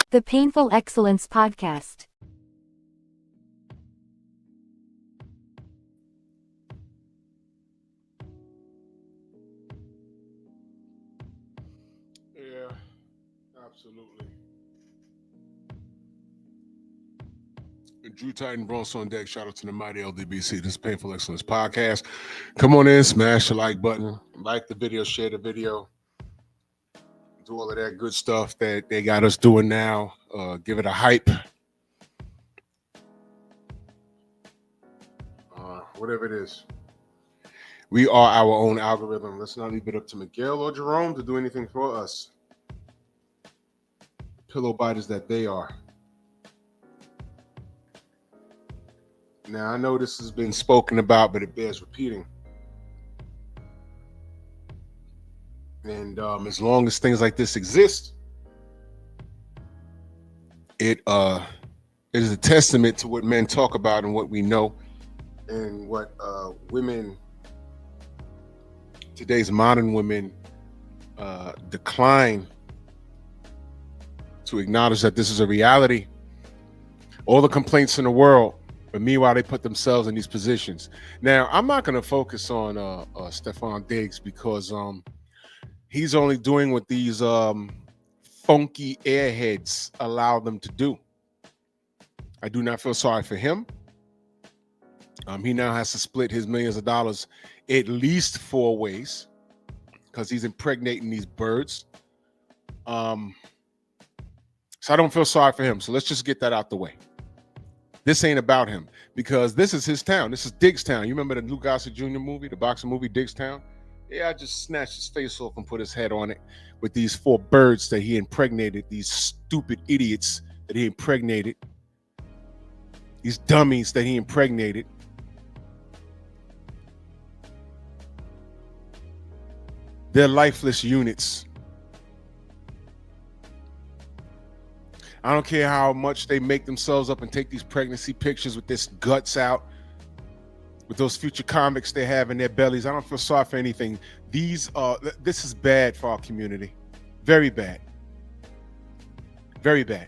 The Painful Excellence Podcast. Yeah, absolutely. Drew Titan Bronx on deck. Shout out to the mighty LDBC. This is Painful Excellence Podcast. Come on in, smash the like button, like the video, share the video, do all of that good stuff that they got us doing now. Give it a hype. Whatever it is. We are our own algorithm. Let's not leave it up to Miguel or Jerome to do anything for us. Pillow biters that they are. Now, I know this has been spoken about, but it bears repeating. And as long as things like this exist, it is a testament to what men talk about and what we know and what women, today's modern women, decline to acknowledge that this is a reality. All the complaints in the world, but meanwhile, they put themselves in these positions. Now, I'm not going to focus on Stephon Diggs because he's only doing what these funky airheads allow them to do. I do not feel sorry for him. He now has to split his millions of dollars at least 4 ways because he's impregnating these birds. So I don't feel sorry for him. So let's just get that out the way. This ain't about him because this is his town. This is DIGGSTOWN. You remember the Lou Gossett Jr. movie, the boxing movie, DIGGSTOWN? Yeah, I just snatched his face off and put his head on it with these 4 birds that he impregnated, these stupid idiots that he impregnated, these dummies that he impregnated. They're lifeless units. I don't care how much they make themselves up and take these pregnancy pictures with this guts out, with those future comics they have in their bellies. I don't feel sorry for anything. This is bad for our community. Very bad. Very bad.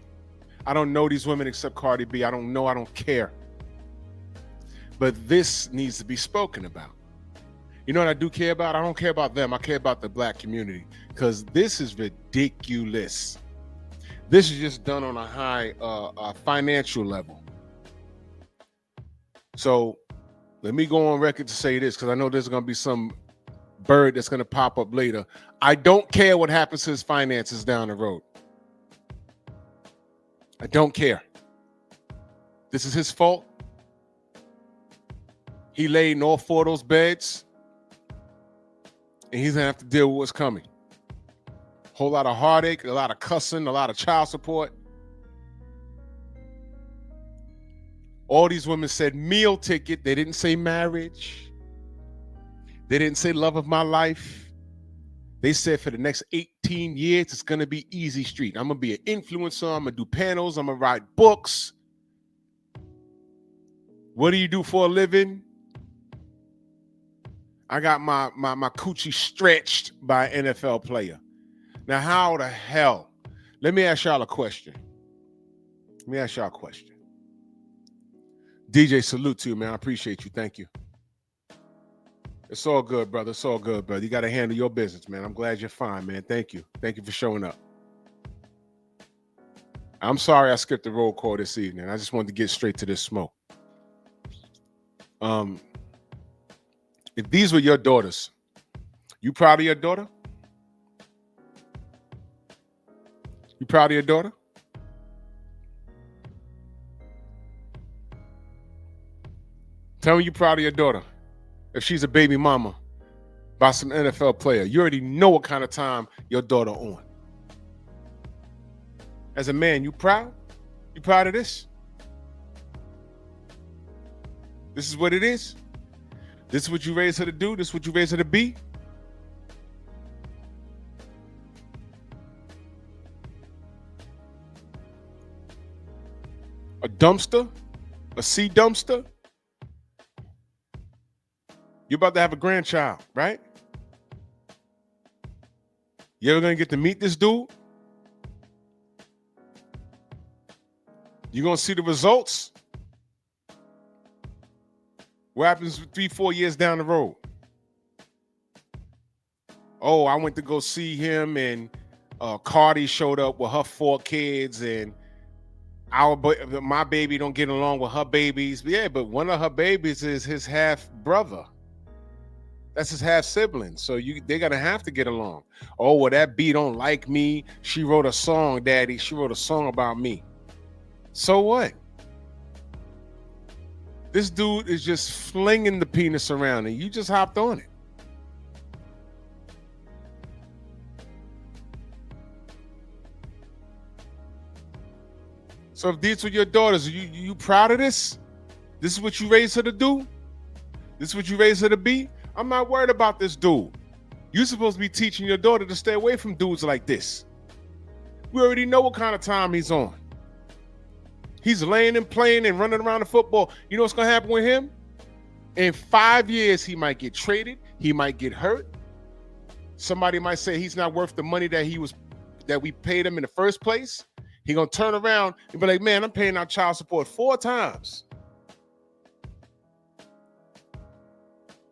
I don't know these women except Cardi B. I don't know. I don't care. But this needs to be spoken about. You know what I do care about? I don't care about them. I care about the black community because this is ridiculous. This is just done on a high financial level. So let me go on record to say this because I know there's going to be some bird that's going to pop up later. I don't care what happens to his finances down the road. I don't care. This is his fault. He laid in all 4 of those beds, and he's going to have to deal with what's coming. Whole lot of heartache, a lot of cussing, a lot of child support. All these women said meal ticket. They didn't say marriage. They didn't say love of my life. They said for the next 18 years, it's going to be easy street. I'm going to be an influencer. I'm going to do panels. I'm going to write books. What do you do for a living? I got my coochie stretched by an NFL player. Now, how the hell? Let me ask y'all a question. DJ, salute to you, man. I appreciate you. Thank you. It's all good, brother. It's all good, brother. You got to handle your business, man. I'm glad you're fine, man. Thank you. Thank you for showing up. I'm sorry I skipped the roll call this evening. I just wanted to get straight to this smoke. If these were your daughters, you proud of your daughter? You proud of your daughter? Tell me you proud of your daughter. If she's a baby mama by some NFL player, you already know what kind of time your daughter on. As a man, you proud? You proud of this? This is what it is? This is what you raised her to do? This is what you raised her to be? A dumpster? A sea dumpster? You're about to have a grandchild, right? You ever gonna get to meet this dude? You're going to see the results. What happens 3-4 years down the road? Oh, I went to go see him, and Cardi showed up with her 4 kids, and my baby don't get along with her babies. Yeah, but one of her babies is his half brother. That's his half sibling. So they're gonna have to get along. Oh, well, that B don't like me. She wrote a song, Daddy. She wrote a song about me. So what? This dude is just flinging the penis around, and you just hopped on it. So if these were your daughters, are you proud of this? This is what you raised her to do? This is what you raised her to be? I'm not worried about this dude. You're supposed to be teaching your daughter to stay away from dudes like this. We already know what kind of time he's on. He's laying and playing and running around the football. You know what's going to happen with him? In 5 years, he might get traded. He might get hurt. Somebody might say he's not worth the money that we paid him in the first place. He's going to turn around and be like, man, I'm paying out child support 4 times.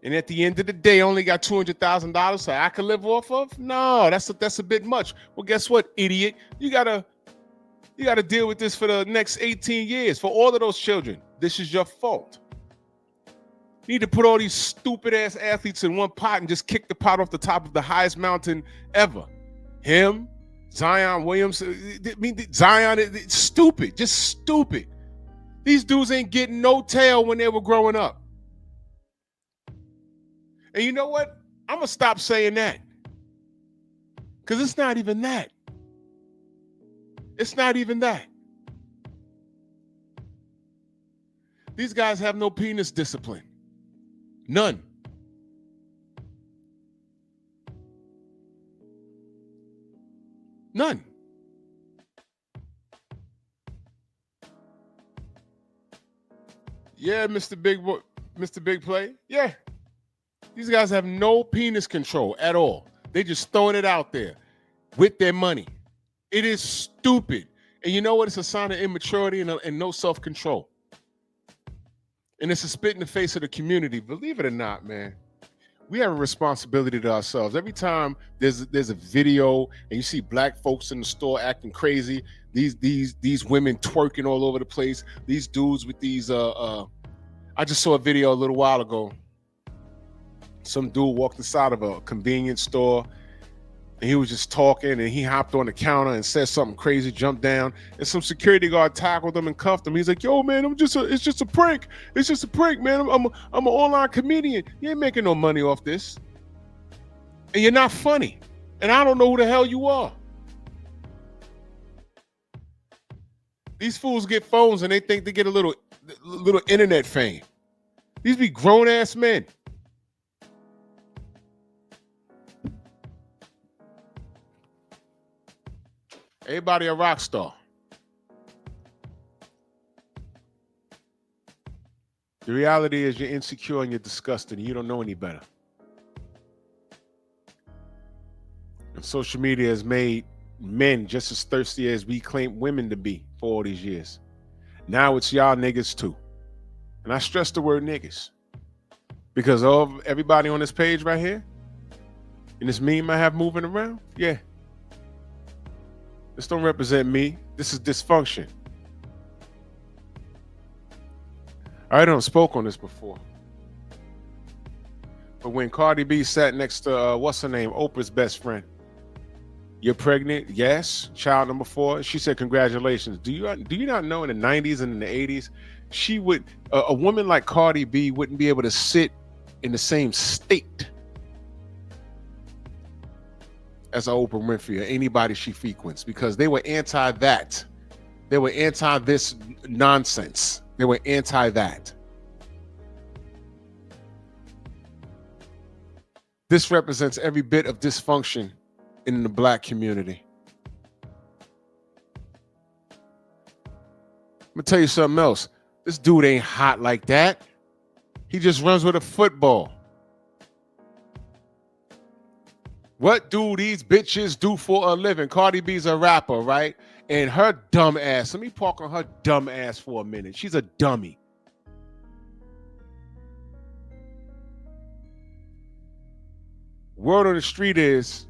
And at the end of the day, I only got $200,000 so I can live off of? No, that's a bit much. Well, guess what, idiot? You gotta deal with this for the next 18 years. For all of those children, this is your fault. You need to put all these stupid ass athletes in one pot and just kick the pot off the top of the highest mountain ever. Him, Zion Williams. I mean, Zion is stupid, just stupid. These dudes ain't getting no tail when they were growing up. And you know what? I'm going to stop saying that. Because it's not even that. It's not even that. These guys have no penis discipline. None. None. Yeah, Mr. Big Play. Yeah. These guys have no penis control at all. They just throwing it out there with their money. It is stupid. And you know what? It's a sign of immaturity and no self-control. And it's a spit in the face of the community. Believe it or not, man, we have a responsibility to ourselves. Every time there's a video and you see black folks in the store acting crazy, these women twerking all over the place, these dudes with these I just saw a video a little while ago. Some dude walked inside of a convenience store and he was just talking, and he hopped on the counter and said something crazy, jumped down, and some security guard tackled him and cuffed him. He's like, yo, man, it's just a prank. It's just a prank, man. I'm an online comedian. You ain't making no money off this. And you're not funny. And I don't know who the hell you are. These fools get phones and they think they get a little internet fame. These be grown-ass men. Everybody a rock star. The reality is you're insecure and you're disgusted and you don't know any better. And social media has made men just as thirsty as we claim women to be for all these years. Now it's y'all niggas too. And I stress the word niggas because of everybody on this page right here and this meme I have moving around. Yeah. This don't represent me. This is dysfunction. I don't spoke on this before. But when Cardi B sat next to, what's her name? Oprah's best friend. You're pregnant? Yes. Child number 4. She said, congratulations. Do you not know in the 90s and in the 80s, a woman like Cardi B wouldn't be able to sit in the same state as Oprah Winfrey or anybody she frequents, because they were anti that. They were anti this nonsense. They were anti that. This represents every bit of dysfunction in the black community. I'm gonna tell you something else. This dude ain't hot like that. He just runs with a football. What do these bitches do for a living? Cardi B's a rapper, right? And her dumb ass, let me park on her dumb ass for a minute. She's a dummy. Word on the street is,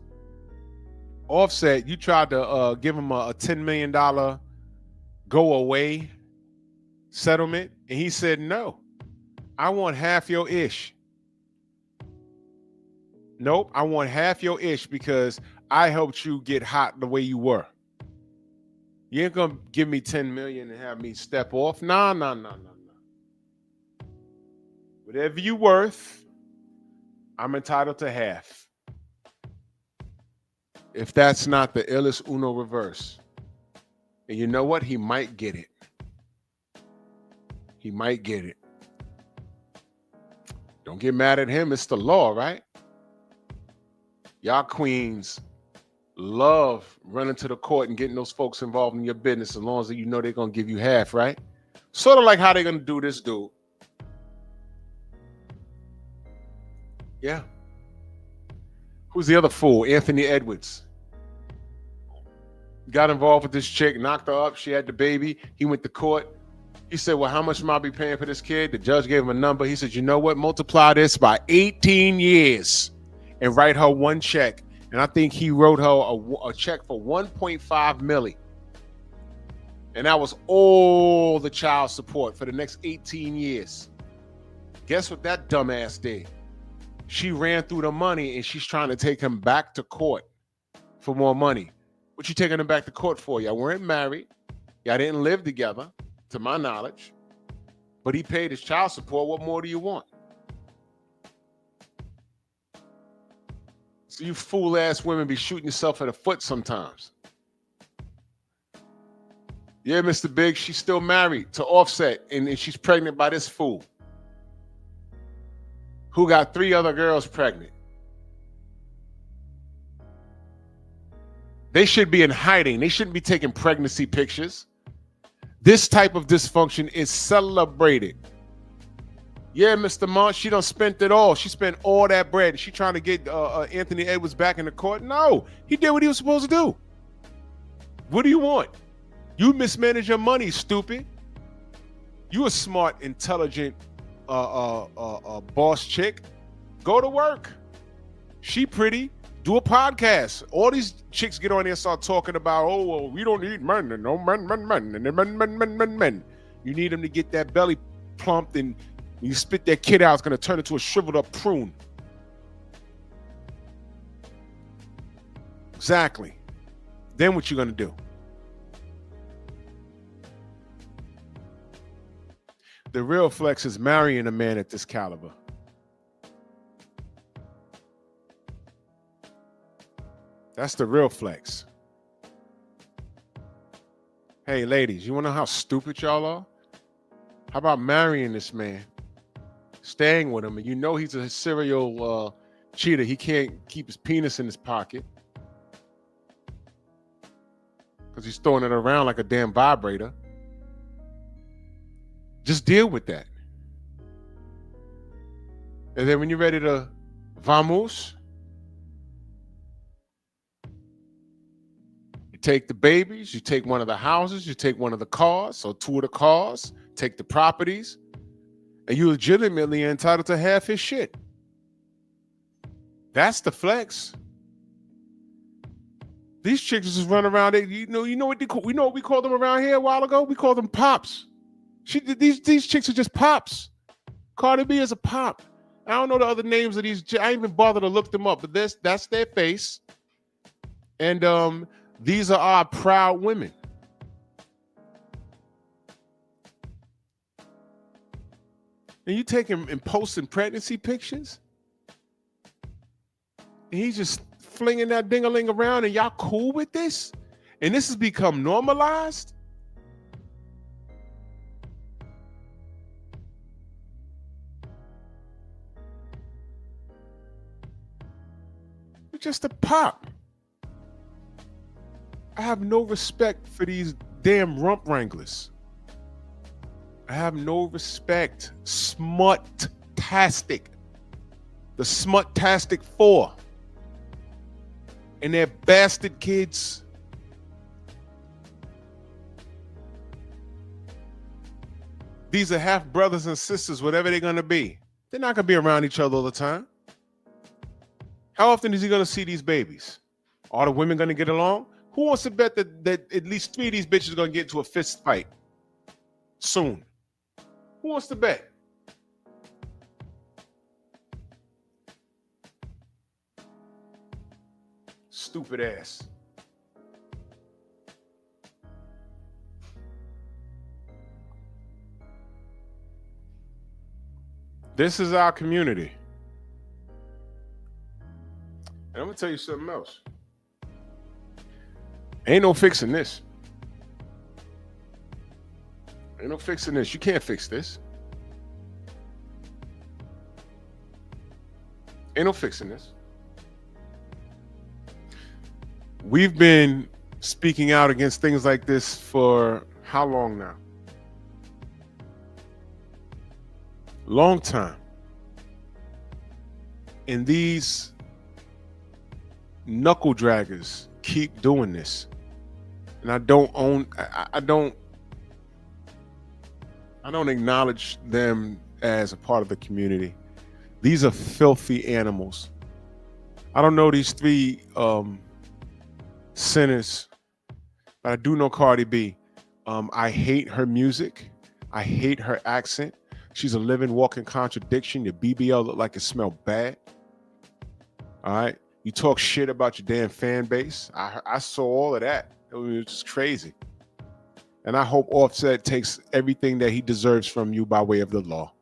Offset, you tried to give him a $10 million go away settlement, and he said, no, I want half your ish. Nope, I want half your ish because I helped you get hot the way you were. You ain't gonna give me 10 million and have me step off. Nah. Whatever you worth, I'm entitled to half. If that's not the illest Uno reverse. And you know what? He might get it. He might get it. Don't get mad at him. It's the law, right? Y'all queens love running to the court and getting those folks involved in your business as long as you know they're going to give you half, right? Sort of like how they're going to do this dude. Yeah. Who's the other fool? Anthony Edwards. Got involved with this chick, knocked her up. She had the baby. He went to court. He said, well, how much am I be paying for this kid? The judge gave him a number. He said, you know what? Multiply this by 18 years and write her one check. And I think he wrote her a check for 1.5 million. And that was all the child support for the next 18 years. Guess what that dumbass did? She ran through the money and she's trying to take him back to court for more money. What you taking him back to court for? Y'all weren't married. Y'all didn't live together, to my knowledge. But he paid his child support. What more do you want? So you fool-ass women be shooting yourself in the foot sometimes. Yeah, Mr. Big, she's still married to Offset, and she's pregnant by this fool who got 3 other girls pregnant. They should be in hiding. They shouldn't be taking pregnancy pictures. This type of dysfunction is celebrated. Yeah, Mr. Monk, she done spent it all. She spent all that bread. She trying to get Anthony Edwards back in the court? No, he did what he was supposed to do. What do you want? You mismanage your money, stupid. You a smart, intelligent boss chick. Go to work. She pretty. Do a podcast. All these chicks get on there and start talking about, oh, well, we don't need men. No men. You need them to get that belly plumped, and when you spit that kid out, it's going to turn into a shriveled up prune. Exactly. Then what you going to do? The real flex is marrying a man at this caliber. That's the real flex. Hey, ladies, you want to know how stupid y'all are? How about marrying this man, staying with him, and you know he's a serial cheater. He can't keep his penis in his pocket because he's throwing it around like a damn vibrator. Just deal with that. And then when you're ready to vamos, you take the babies, you take one of the houses, you take one of the cars, or 2 of the cars, take the properties, and you legitimately entitled to half his shit. That's the flex. These chicks just run around. You know what we called them around here a while ago? We called them pops. These chicks are just pops. Cardi B is a pop. I don't know the other names of these. I ain't even bother to look them up, but that's their face. And these are our proud women. And you taking and posting pregnancy pictures? And he's just flinging that ding-a-ling around, and y'all cool with this? And this has become normalized? You're just a pop. I have no respect for these damn rump wranglers. I have no respect. Smut-tastic. The Smut-tastic 4. And their bastard kids. these are half brothers and sisters, whatever they're going to be. They're not going to be around each other all the time. How often is he going to see these babies? Are the women going to get along? Who wants to bet that at least 3 of these bitches are going to get into a fist fight soon? Who wants to bet? Stupid ass. This is our community. And I'm going to tell you something else. Ain't no fixing this. Ain't no fixing this. You can't fix this. Ain't no fixing this. We've been speaking out against things like this for how long now? Long time. And these knuckle draggers keep doing this. And I don't acknowledge them as a part of the community. These are filthy animals. I don't know these 3 sinners, but I do know Cardi B. I hate her music. I hate her accent. She's a living, walking contradiction. Your BBL look like it smelled bad. All right. You talk shit about your damn fan base. I saw all of that. It was just crazy. And I hope Offset takes everything that he deserves from you by way of the law.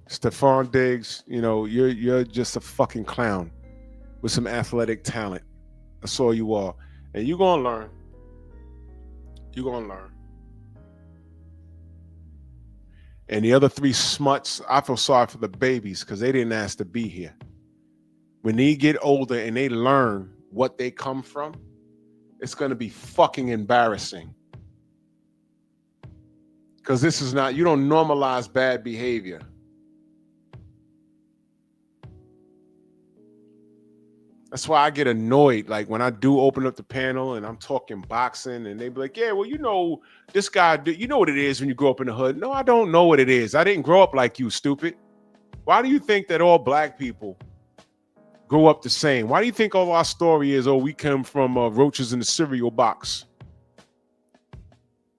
Stephon Diggs, you know, you're just a fucking clown with some athletic talent. That's all you are. And you're going to learn. You're going to learn. And the other 3 smuts, I feel sorry for the babies because they didn't ask to be here. When they get older and they learn what they come from, it's going to be fucking embarrassing. Because this is not, you don't normalize bad behavior. That's why I get annoyed. Like when I do open up the panel and I'm talking boxing and they be like, yeah, well, you know, this guy, you know what it is when you grow up in the hood. No, I don't know what it is. I didn't grow up like you, stupid. Why do you think that all black people grow up the same? Why do you think all our story is, oh, we come from roaches in the cereal box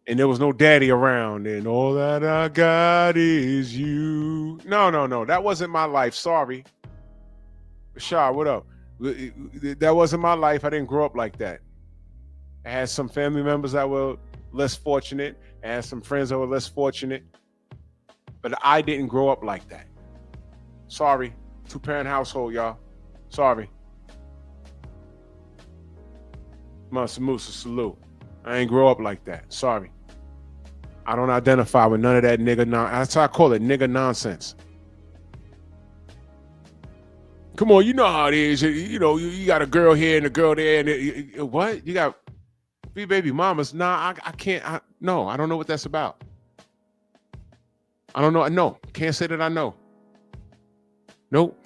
and there was no daddy around and all that I got is you? No. That wasn't my life. Sorry. Bashar, what up? That wasn't my life. I didn't grow up like that. I had some family members that were less fortunate. I had some friends that were less fortunate. But I didn't grow up like that. Sorry. 2-parent household, y'all. Sorry. Musa salute. I ain't grow up like that. Sorry. I don't identify with none of that nigga. That's how I call it, nigga nonsense. Come on, you know how it is. You know, you got a girl here and a girl there. And what? You got 3 baby mamas? Nah, I can't. No, I don't know what that's about. I don't know. No, can't say that I know. Nope.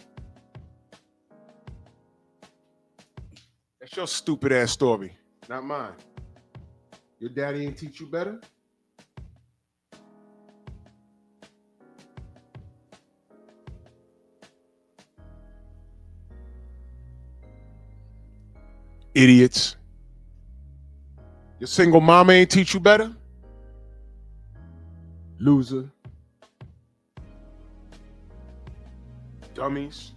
That's your stupid ass story, not mine. Your daddy ain't teach you better? Idiots. Your single mama ain't teach you better? Loser. Dummies.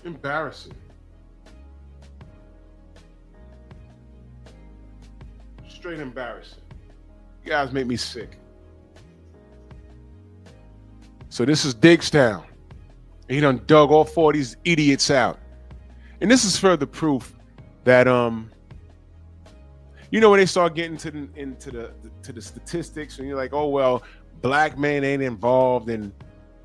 Embarrassing. Straight embarrassing. You guys make me sick. So this is DIGGSTOWN. He done dug all 4 of these idiots out. And this is further proof that you know, when they start getting into the statistics and you're like, oh well, black men ain't involved in,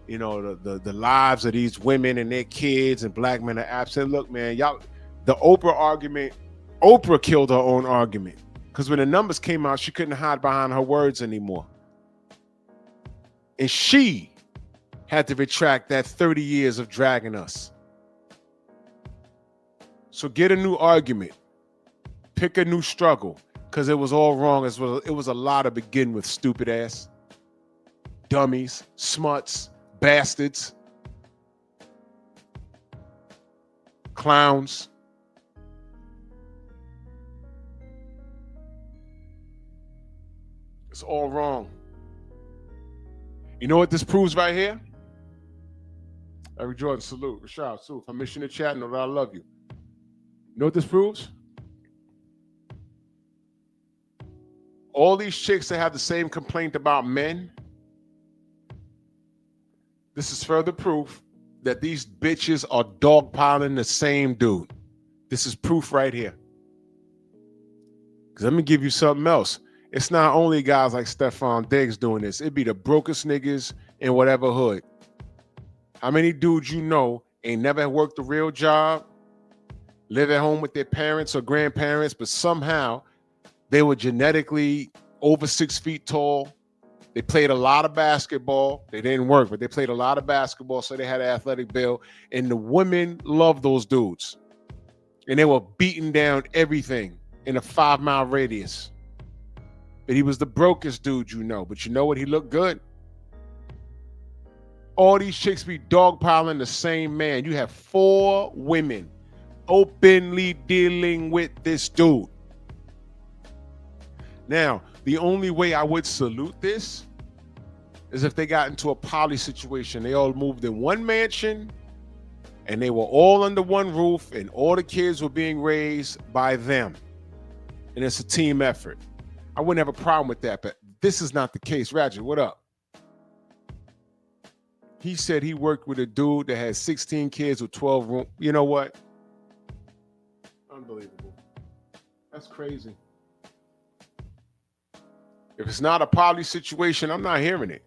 you know, the lives of these women and their kids, and black men are absent. Look, man, y'all, the Oprah argument, Oprah killed her own argument. Because when the numbers came out, she couldn't hide behind her words anymore. And she had to retract that 30 years of dragging us. So get a new argument. Pick a new struggle, because it was all wrong. It was a lot to begin with, stupid ass. Dummies, smuts, bastards, clowns. It's all wrong. You know what this proves right here? Eric Jordan, salute. Rashad, salute. If I miss you in the chat, know that I love you. You know what this proves? All these chicks that have the same complaint about men, this is further proof that these bitches are dogpiling the same dude. This is proof right here. Because let me give you something else. It's not only guys like Stephon Diggs doing this. It'd be the brokest niggas in whatever hood. How many dudes you know ain't never worked a real job, live at home with their parents or grandparents, but somehow they were genetically over 6 feet tall. They played a lot of basketball. They didn't work, but they played a lot of basketball, so they had an athletic build. And the women loved those dudes. And they were beating down everything in a 5-mile radius. But he was the brokest dude you know. But you know what? He looked good. All these chicks be dogpiling the same man. You have 4 women openly dealing with this dude. Now, the only way I would salute this is if they got into a poly situation. They all moved in one mansion and they were all under one roof and all the kids were being raised by them. And it's a team effort. I wouldn't have a problem with that, but this is not the case. Roger, what up? He said he worked with a dude that had 16 kids with 12 rooms. You know what? Unbelievable. That's crazy. If it's not a poly situation, I'm not hearing it.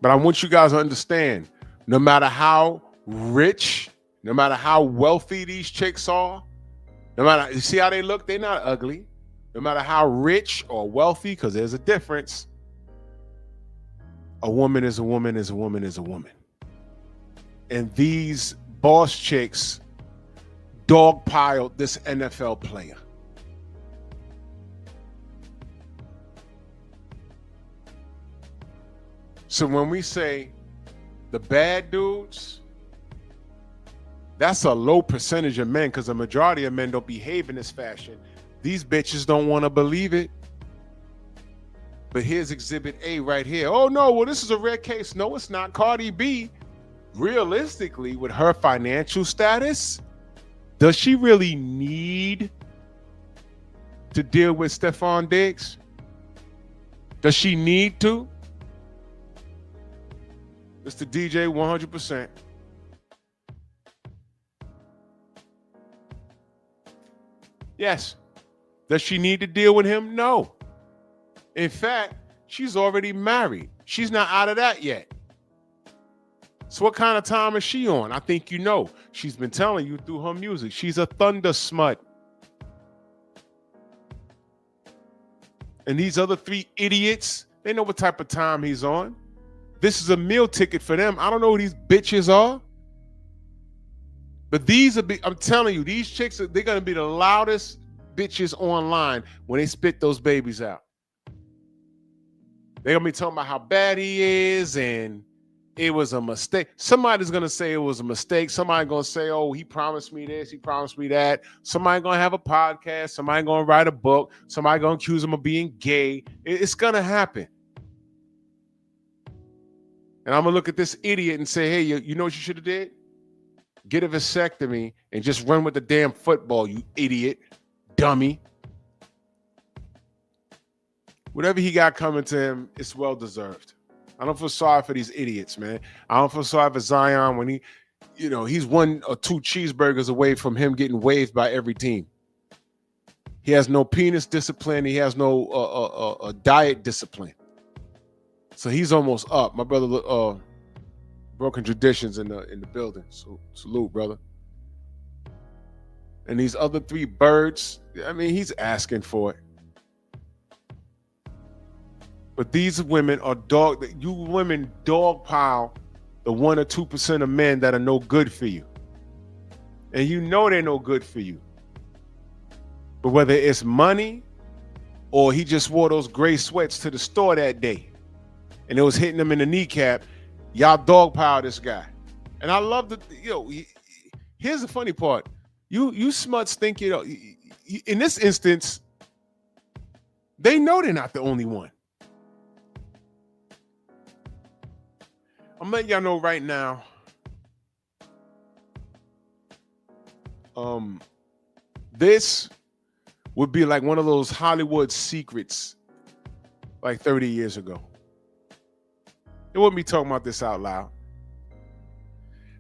But I want you guys to understand, no matter how rich, no matter how wealthy these chicks are, no matter, you see how they look? They're not ugly. No matter how rich or wealthy, because there's a difference. A woman is a woman is a woman is a woman. And these boss chicks dogpiled this NFL player. So when we say the bad dudes, that's a low percentage of men, because the majority of men don't behave in this fashion. These bitches don't want to believe it. But here's Exhibit A right here. Oh, no, well, this is a rare case. No, it's not. Cardi B, realistically, with her financial status, does she really need to deal with Stephon Diggs? Does she need to? Mr. DJ, 100%. Yes. Does she need to deal with him? No. In fact, she's already married. She's not out of that yet. So what kind of time is she on? I think you know. She's been telling you through her music. She's a thunder smut. And these other 3 idiots, they know what type of time he's on. This is a meal ticket for them. I don't know who these bitches are. But these are, I'm telling you, these chicks, they're going to be the loudest bitches online when they spit those babies out. They're going to be talking about how bad he is and it was a mistake. Somebody's going to say it was a mistake. Somebody's going to say, oh, he promised me this, he promised me that. Somebody's going to have a podcast. Somebody's going to write a book. Somebody's going to accuse him of being gay. It's going to happen. And I'm going to look at this idiot and say, hey, you know what you should have did? Get a vasectomy and just run with the damn football, you idiot, dummy. Whatever he got coming to him, it's well-deserved. I don't feel sorry for these idiots, man. I don't feel sorry for Zion when he's 1 or 2 cheeseburgers away from him getting waived by every team. He has no penis discipline. He has no diet discipline. So he's almost up. My brother, Broken Traditions in the building. So salute, brother. And these other 3 birds, I mean, he's asking for it. But these women are you women dogpile the 1 or 2% of men that are no good for you. And you know they're no good for you. But whether it's money or he just wore those gray sweats to the store that day and it was hitting him in the kneecap, y'all dogpile this guy. And I love the, here's the funny part. You smuts think, in this instance, they know they're not the only one. I'm letting y'all know right now. This would be like one of those Hollywood secrets like 30 years ago. They wouldn't be talking about this out loud.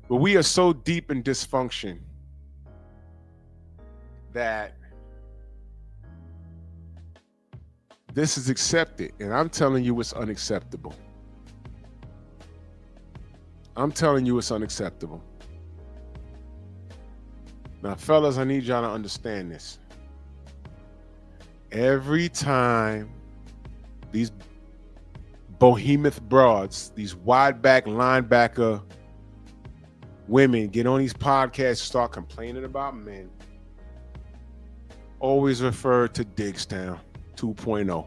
But we are so deep in dysfunction that this is accepted. And I'm telling you it's unacceptable. I'm telling you it's unacceptable. Now, fellas, I need y'all to understand this. Every time these behemoth broads, these wide back linebacker women get on these podcasts and start complaining about men, always refer to DIGGSTOWN 2.0.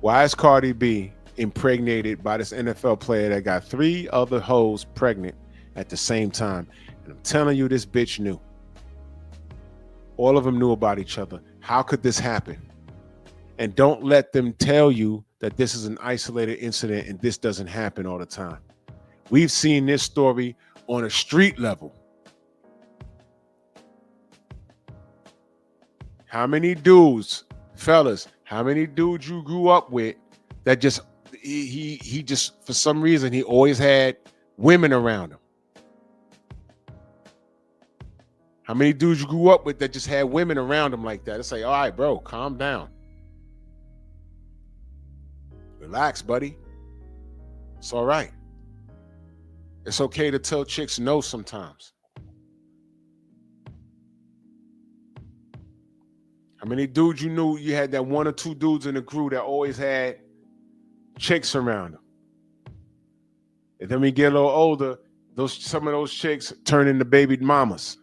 Why is Cardi B impregnated by this NFL player that got 3 other hoes pregnant at the same time? And I'm telling you, this bitch knew. All of them knew about each other. How could this happen? And don't let them tell you that this is an isolated incident and this doesn't happen all the time. We've seen this story on a street level. How many dudes, fellas, how many dudes you grew up with that just, he just, for some reason, he always had women around him? How many dudes you grew up with that just had women around him like that? It's like, all right, bro, calm down. Relax, buddy. It's all right. It's okay to tell chicks no sometimes. How many dudes you knew you had that 1 or 2 dudes in the crew that always had chicks around them? And then when you get a little older, some of those chicks turn into baby mamas.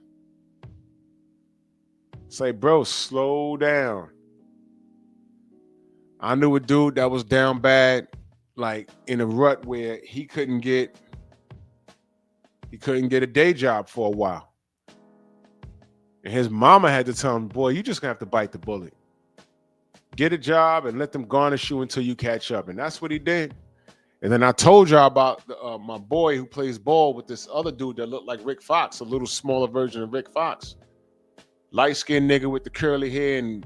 Say, bro, slow down. I knew a dude that was down bad, like in a rut where he couldn't get a day job for a while. And his mama had to tell him, boy, you just gonna have to bite the bullet. Get a job and let them garnish you until you catch up. And that's what he did. And then I told y'all about my boy who plays ball with this other dude that looked like Rick Fox, a little smaller version of Rick Fox. Light-skinned nigga with the curly hair and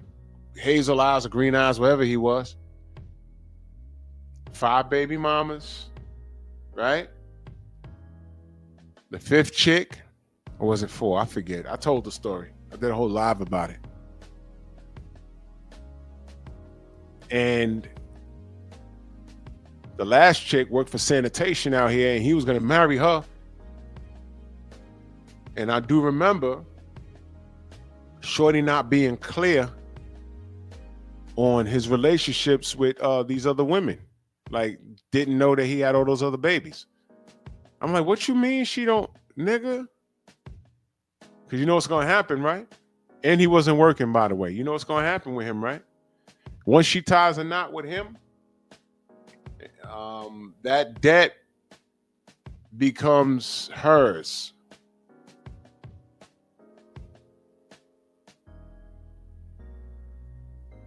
hazel eyes or green eyes, whatever he was. 5 baby mamas, right? The 5th chick, or was it 4? I forget. I told the story. I did a whole live about it. And the last chick worked for sanitation out here, and he was going to marry her. And I do remember Shorty not being clear on his relationships with these other women. Like, didn't know that he had all those other babies. I'm like, what you mean she don't, nigga? Because you know what's going to happen, right? And he wasn't working, by the way. You know what's going to happen with him, right? Once she ties a knot with him, that debt becomes hers.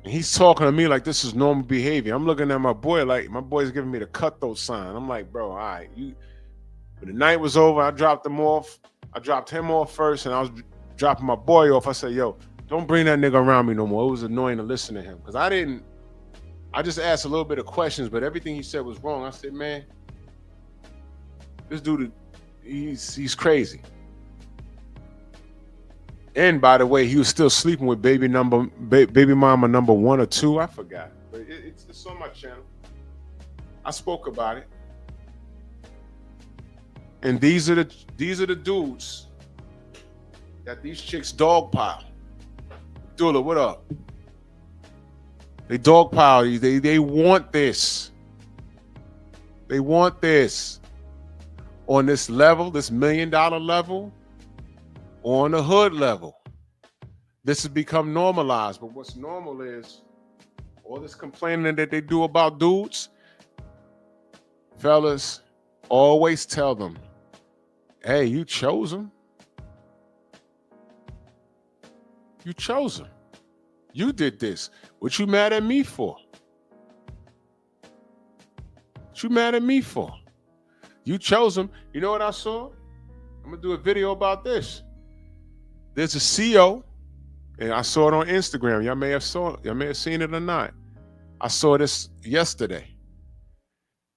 And he's talking to me like this is normal behavior. I'm looking at my boy like my boy's giving me the cutthroat sign. I'm like, bro, all right. When the night was over, I dropped him off. I dropped him off first, and I was dropping my boy off. I said, yo, don't bring that nigga around me no more. It was annoying to listen to him because I just asked a little bit of questions, but everything he said was wrong. I said, man, this dude, he's crazy. And by the way, he was still sleeping with baby mama number 1 or 2. I forgot, but it's on my channel. I spoke about it. And these are the dudes that these chicks dogpile. Dula, what up? They dogpile. They want this. They want this on this level, this $1 million level, or on the hood level. This has become normalized. But what's normal is all this complaining that they do about dudes. Fellas, always tell them, hey, you chose them. You chose them. You did this. What you mad at me for? What you mad at me for? You chose them. You know what I saw? I'm gonna do a video about this. There's a CEO, and I saw it on Instagram. Y'all may have seen it or not. I saw this yesterday.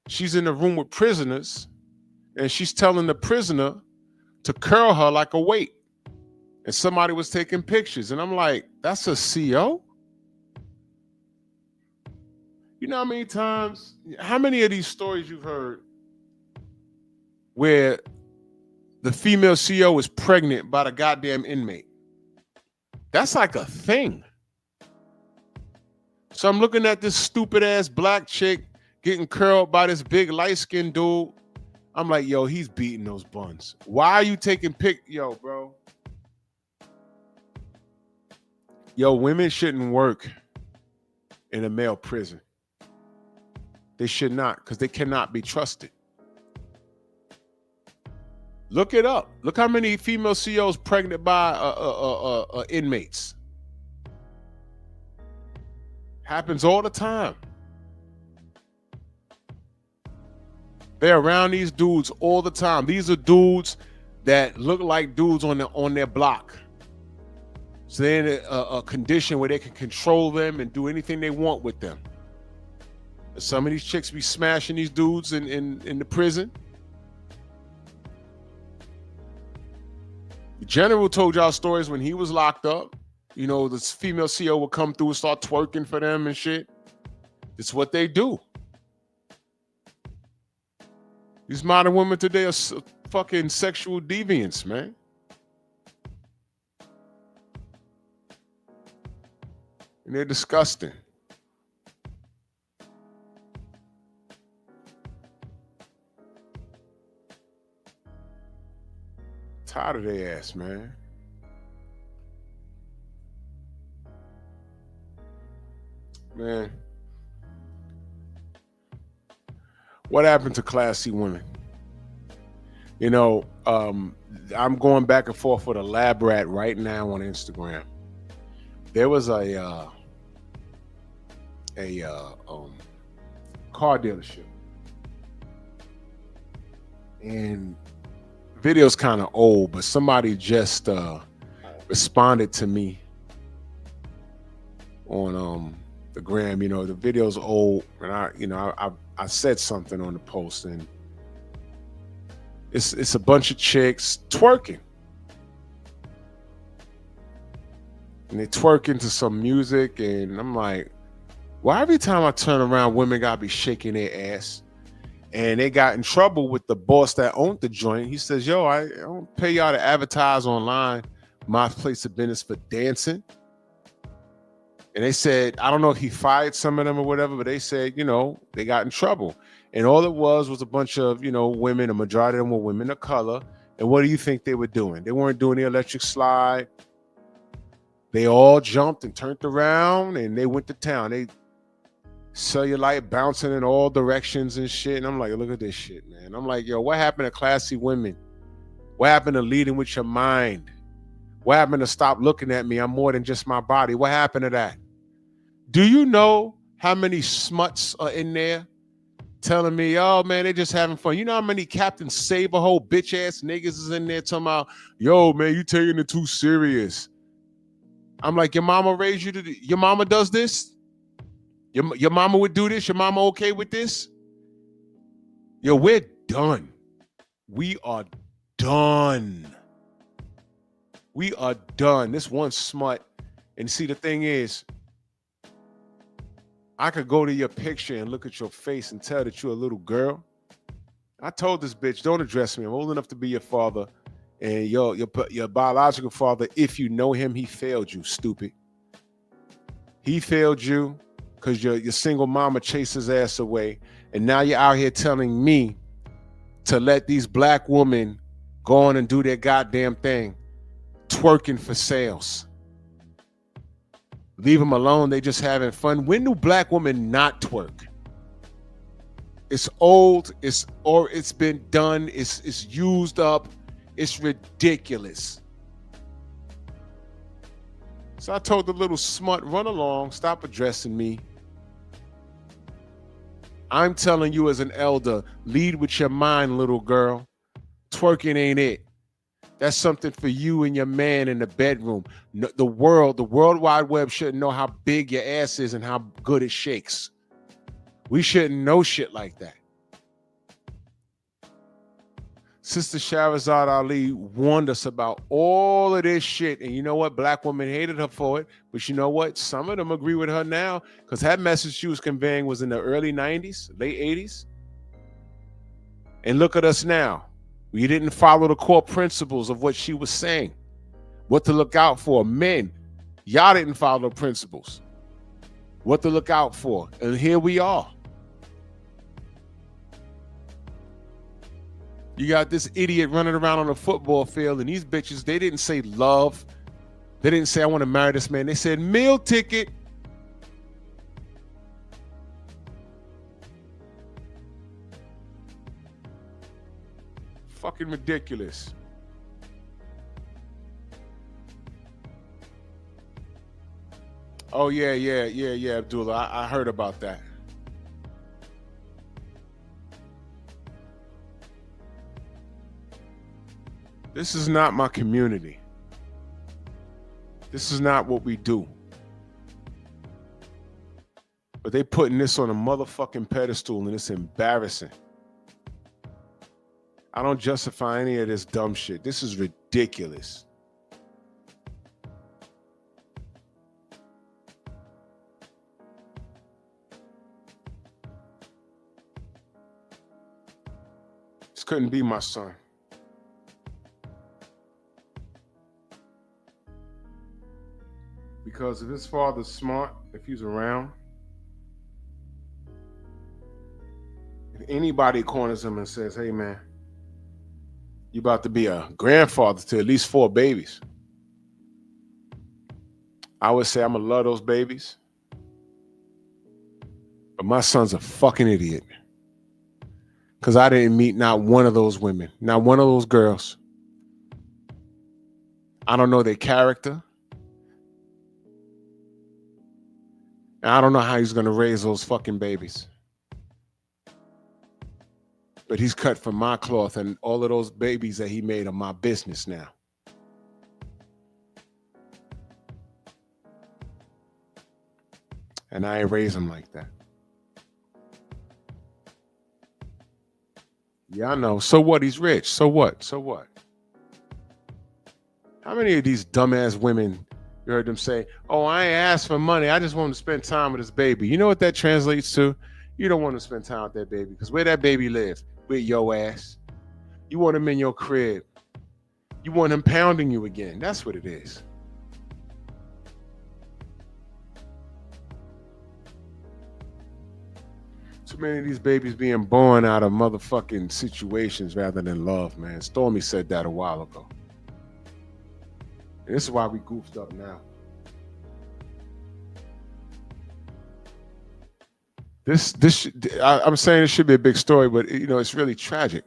She's in the room with prisoners, and she's telling the prisoner to curl her like a weight. And somebody was taking pictures, and I'm like, that's a CEO? You know how many of these stories you've heard where the female CEO is pregnant by the goddamn inmate? That's like a thing. So I'm looking at this stupid ass black chick getting curled by this big light-skinned dude. I'm like, yo, he's beating those buns. Why are you taking yo, bro? Yo, women shouldn't work in a male prison. They should not, because they cannot be trusted. Look it up. Look how many female CEOs pregnant by inmates. Happens all the time. They're around these dudes all the time. These are dudes that look like dudes on their block. So they're in a condition where they can control them and do anything they want with them. Some of these chicks be smashing these dudes in the prison. The general told y'all stories when he was locked up. You know, this female CEO would come through and start twerking for them and shit. It's what they do. These modern women today are fucking sexual deviants, man. And they're disgusting. Tired of their ass, man. Man. What happened to classy women? You know, I'm going back and forth with a lab rat right now on Instagram. There was a car dealership, and video's kind of old, but somebody just responded to me on the gram. You know, the video's old, and I said something on the post, and it's a bunch of chicks twerking. And they twerking to some music, and I'm like, why every time I turn around, women gotta be shaking their ass? And they got in trouble with the boss that owned the joint. He says, yo, I don't pay y'all to advertise online my place of business for dancing. And they said, I don't know if he fired some of them or whatever, but they said, you know, they got in trouble. And all it was a bunch of, you know, women. A majority of them were women of color. And what do you think they were doing? They weren't doing the electric slide. They all jumped and turned around and they went to town. They cellulite bouncing in all directions and shit. And I'm like, look at this shit, man. I'm like, yo, what happened to classy women? What happened to leading with your mind? What happened to stop looking at me? I'm more than just my body. What happened to that? Do you know how many smuts are in there telling me, oh man, they just having fun? You know how many Captain Save-A-Hole bitch ass niggas is in there talking about, yo man, you taking it too serious. I'm like, your mama raised you to your mama does this? Your mama would do this? Your mama okay with this? Yo, we're done. We are done. We are done. This one smut. And see, the thing is, I could go to your picture and look at your face and tell that you're a little girl. I told this bitch, don't address me. I'm old enough to be your father. And your biological father, if you know him, he failed you, stupid. He failed you because your single mama chased his ass away. And now you're out here telling me to let these black women go on and do their goddamn thing, twerking for sales. Leave them alone. They just having fun. When do black women not twerk? It's old. It's been done. It's used up. It's ridiculous. So I told the little smut, run along, stop addressing me. I'm telling you as an elder, lead with your mind, little girl. Twerking ain't it. That's something for you and your man in the bedroom. The World Wide Web shouldn't know how big your ass is and how good it shakes. We shouldn't know shit like that. Sister Shahrazad Ali warned us about all of this shit. And you know what? Black women hated her for it. But you know what? Some of them agree with her now because that message she was conveying was in the early 90s, late 80s. And look at us now. We didn't follow the core principles of what she was saying. What to look out for. Men, y'all didn't follow the principles. What to look out for. And here we are. You got this idiot running around on a football field, and these bitches, they didn't say love. They didn't say, I want to marry this man. They said meal ticket. Fucking ridiculous. Oh, yeah, Abdullah. I heard about that. This is not my community. This is not what we do. But they putting this on a motherfucking pedestal and it's embarrassing. I don't justify any of this dumb shit. This is ridiculous. This couldn't be my son. Because if his father's smart, if he's around, if anybody corners him and says, hey man, you about to be a grandfather to at least 4 babies, I would say I'm gonna love those babies. But my son's a fucking idiot. Because I didn't meet not one of those women, not one of those girls. I don't know their character. And I don't know how he's going to raise those fucking babies. But he's cut from my cloth, and all of those babies that he made are my business now. And I ain't raise him like that. Yeah, I know. So what? He's rich. So what? So what? How many of these dumbass women, you heard them say, oh, I ain't asked for money. I just want to spend time with this baby. You know what that translates to? You don't want to spend time with that baby because where that baby lives, with your ass. You want him in your crib. You want him pounding you again. That's what it is. Too many of these babies being born out of motherfucking situations rather than love, man. Stormy said that a while ago. And this is why we goofed up now. I'm saying it should be a big story, but you know, it's really tragic.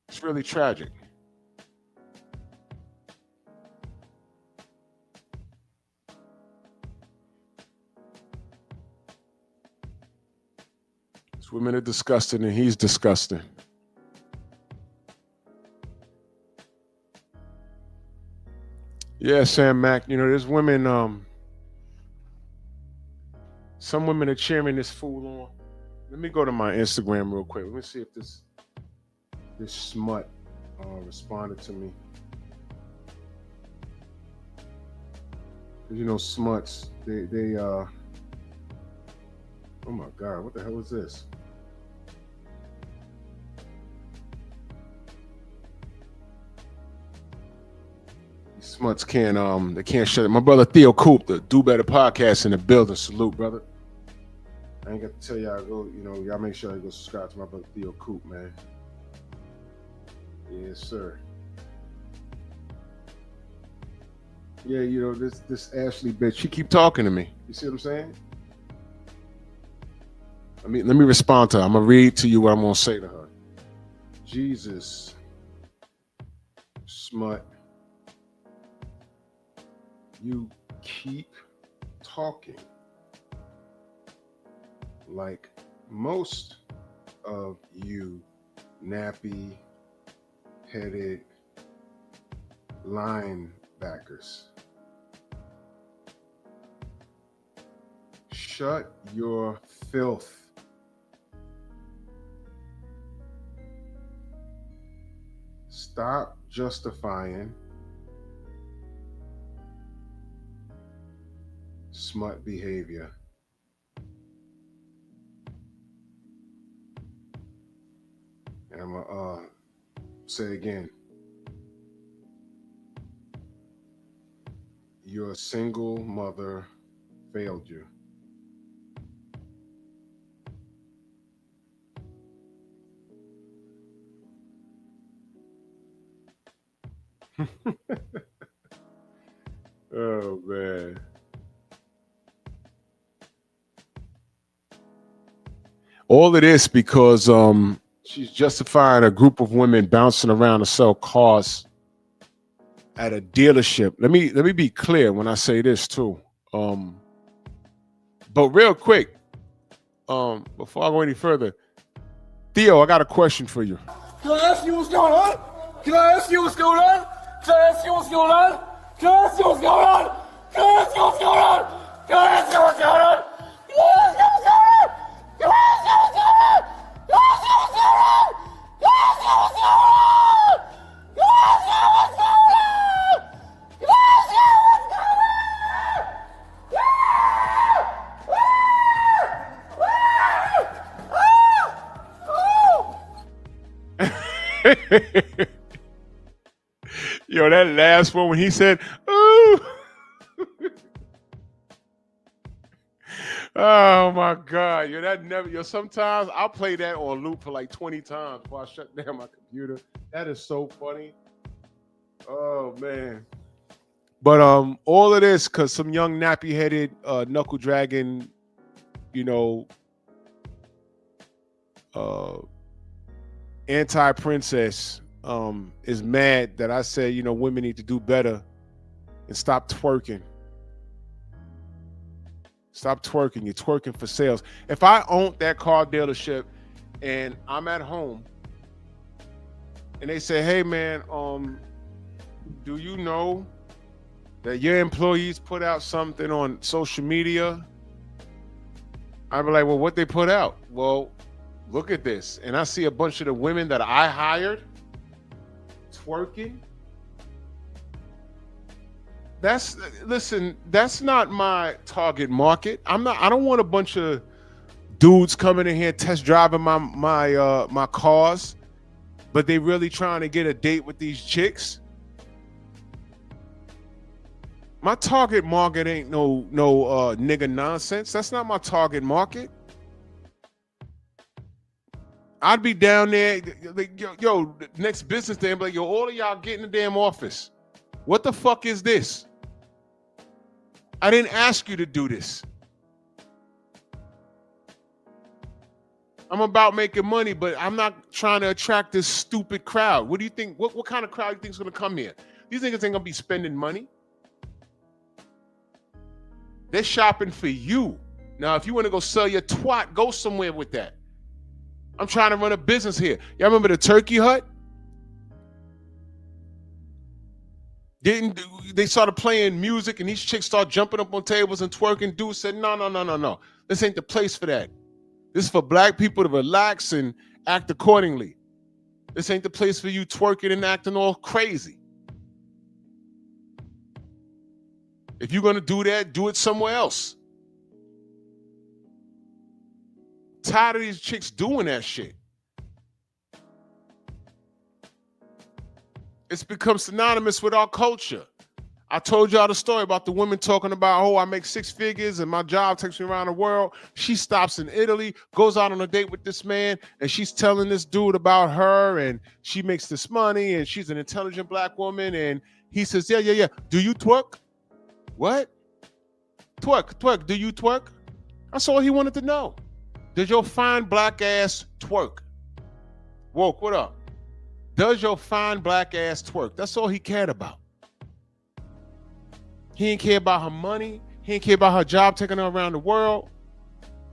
It's really tragic. These women are disgusting and he's disgusting. Yeah, Sam Mack, you know, there's women, some women are cheering this fool on. Let me go to my Instagram real quick. Let me see if this smut responded to me. Cause you know, smuts, they oh my God, what the hell is this? Smuts can't they can't shut it. My brother Theo Coop, the Do Better podcast in the building. Salute, brother. I ain't got to tell y'all, go, y'all make sure you go subscribe to my brother Theo Coop, man. Yes, sir. Yeah, this Ashley bitch, she keep talking to me. You see what I'm saying? Let me respond to her. I'm gonna read to you what I'm gonna say to her. Jesus, smut, you keep talking like most of you nappy-headed linebackers. Shut your filth. Stop justifying smut behavior. And I'm gonna say again. Your single mother failed you. Oh man. All of this because she's justifying a group of women bouncing around to sell cars at a dealership. Let me be clear when I say this too. But real quick, before I go any further, Theo, I got a question for you. Can I ask you what's going on? Can I ask you what's going on? Can I ask you what's going on? Can I ask you what's going on? Can I ask you what's going on? Can I ask you what's going on? Can I ask you what's going on? Can I ask you what's going on? Can I ask you what's going on? Can I ask you what's going on? Can I ask you what's going on? Can I ask you what's going on? Yo, that last one when he said, "Ooh." Oh my God. Sometimes I'll play that on loop for like 20 times before I shut down my computer. That is so funny. Oh man. But all of this because some young nappy-headed knuckle dragging, anti-princess is mad that I said, women need to do better and stop twerking. Stop twerking. You're twerking for sales. If I owned that car dealership and I'm at home and they say, hey man, do you know that your employees put out something on social media? I'd be like, well, what they put out? Well, look at this. And I see a bunch of the women that I hired twerking. That's not my target market. I don't want a bunch of dudes coming in here test driving my cars, but they really trying to get a date with these chicks. My target market ain't no nigga nonsense. That's not my target market. I'd be down there, like, yo, next business day, I'm like, yo, all of y'all get in the damn office. What the fuck is this? I didn't ask you to do this. I'm about making money, but I'm not trying to attract this stupid crowd. What do you think? What kind of crowd do you think is going to come here? These niggas ain't going to be spending money. They're shopping for you. Now, if you want to go sell your twat, go somewhere with that. I'm trying to run a business here. Y'all remember the turkey hut? They started playing music and these chicks start jumping up on tables and twerking. Dude said, no. This ain't the place for that. This is for black people to relax and act accordingly. This ain't the place for you twerking and acting all crazy. If you're going to do that, do it somewhere else. Tired of these chicks doing that shit. It's become synonymous with our culture. I told y'all the story about the woman talking about, oh, I make 6 figures and my job takes me around the world. She stops in Italy, goes out on a date with this man, and she's telling this dude about her, and she makes this money, and she's an intelligent black woman, and he says, yeah. Do you twerk? What? Twerk. Do you twerk? That's all he wanted to know. Does your fine black ass twerk? Woke, what up? Does your fine black ass twerk? That's all he cared about. He didn't care about her money. He didn't care about her job taking her around the world.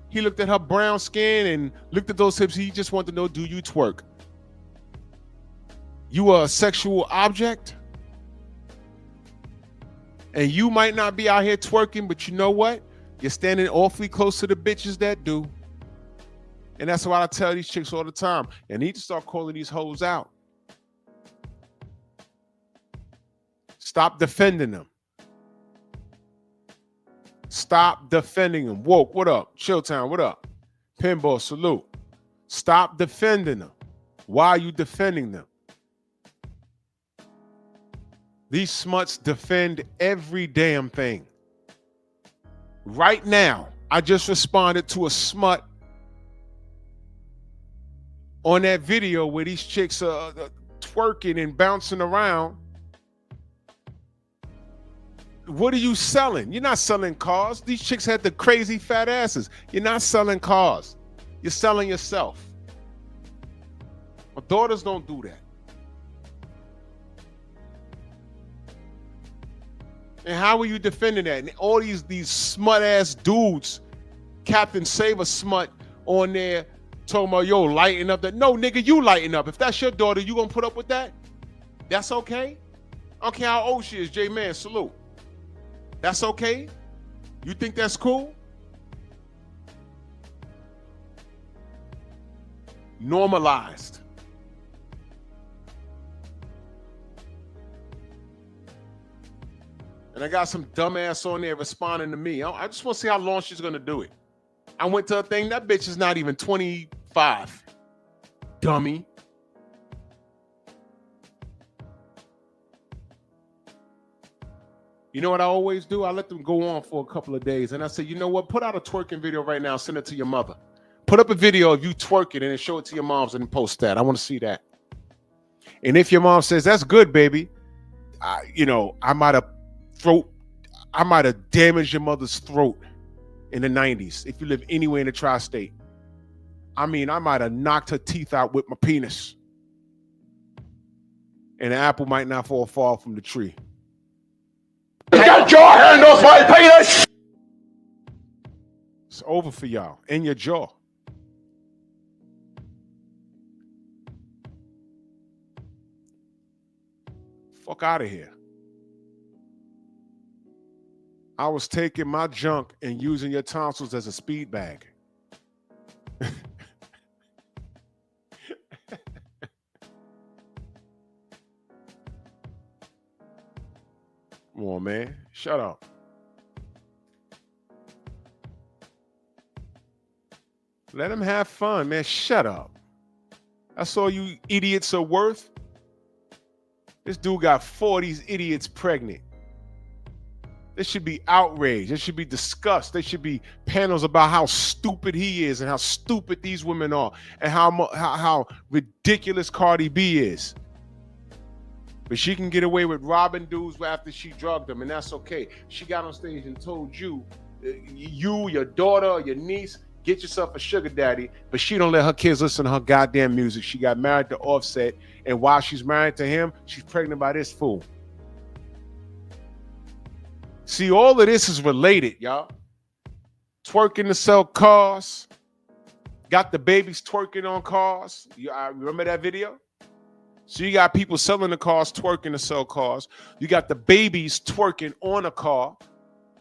He looked at her brown skin and looked at those hips. He just wanted to know, do you twerk? You are a sexual object? And you might not be out here twerking, but you know what? You're standing awfully close to the bitches that do. And that's why I tell these chicks all the time. You need to start calling these hoes out. Stop defending them. Stop defending them. Woke, what up? Chilltown, what up? Pinball, salute. Stop defending them. Why are you defending them? These smuts defend every damn thing. Right now, I just responded to a smut on that video where these chicks are twerking and bouncing around. What are you selling? You're not selling cars. These chicks had the crazy fat asses. You're not selling cars. You're selling yourself. My daughters don't do that. And how are you defending that? And all these smut ass dudes, Captain Saver smut on there talking about, yo, lighten up. That no, nigga, you lighten up. If that's your daughter, you gonna put up with that? That's okay? I don't care how old she is. J-Man, salute. That's okay? You think that's cool? Normalized. And I got some dumbass on there responding to me. I just want to see how long she's going to do it. I went to a thing. That bitch is not even 25. Dummy. You know what I always do? I let them go on for a couple of days. And I say, you know what? Put out a twerking video right now. Send it to your mother. Put up a video of you twerking and then show it to your moms and post that. I want to see that. And if your mom says, that's good, baby, I might have damaged your mother's throat in the 90s if you live anywhere in the tri-state. I mean, I might have knocked her teeth out with my penis. And the apple might not fall far from the tree. Get your hand off my penis! It's over for y'all. In your jaw. Fuck out of here. I was taking my junk and using your tonsils as a speed bag. Come on, man. Shut up. Let them have fun, man. Shut up. That's all you idiots are worth. This dude got 4 of these idiots pregnant. This should be outrage. There should be disgust. There should be panels about how stupid he is and how stupid these women are and how ridiculous Cardi B is. But she can get away with robbing dudes after she drugged them, and that's okay. She got on stage and told you, your daughter, your niece, get yourself a sugar daddy, but she don't let her kids listen to her goddamn music. She got married to Offset, and while she's married to him, she's pregnant by this fool. See, all of this is related, y'all. Twerking to sell cars. Got the babies twerking on cars. I remember that video? So you got people selling the cars, twerking to sell cars. You got the babies twerking on a car.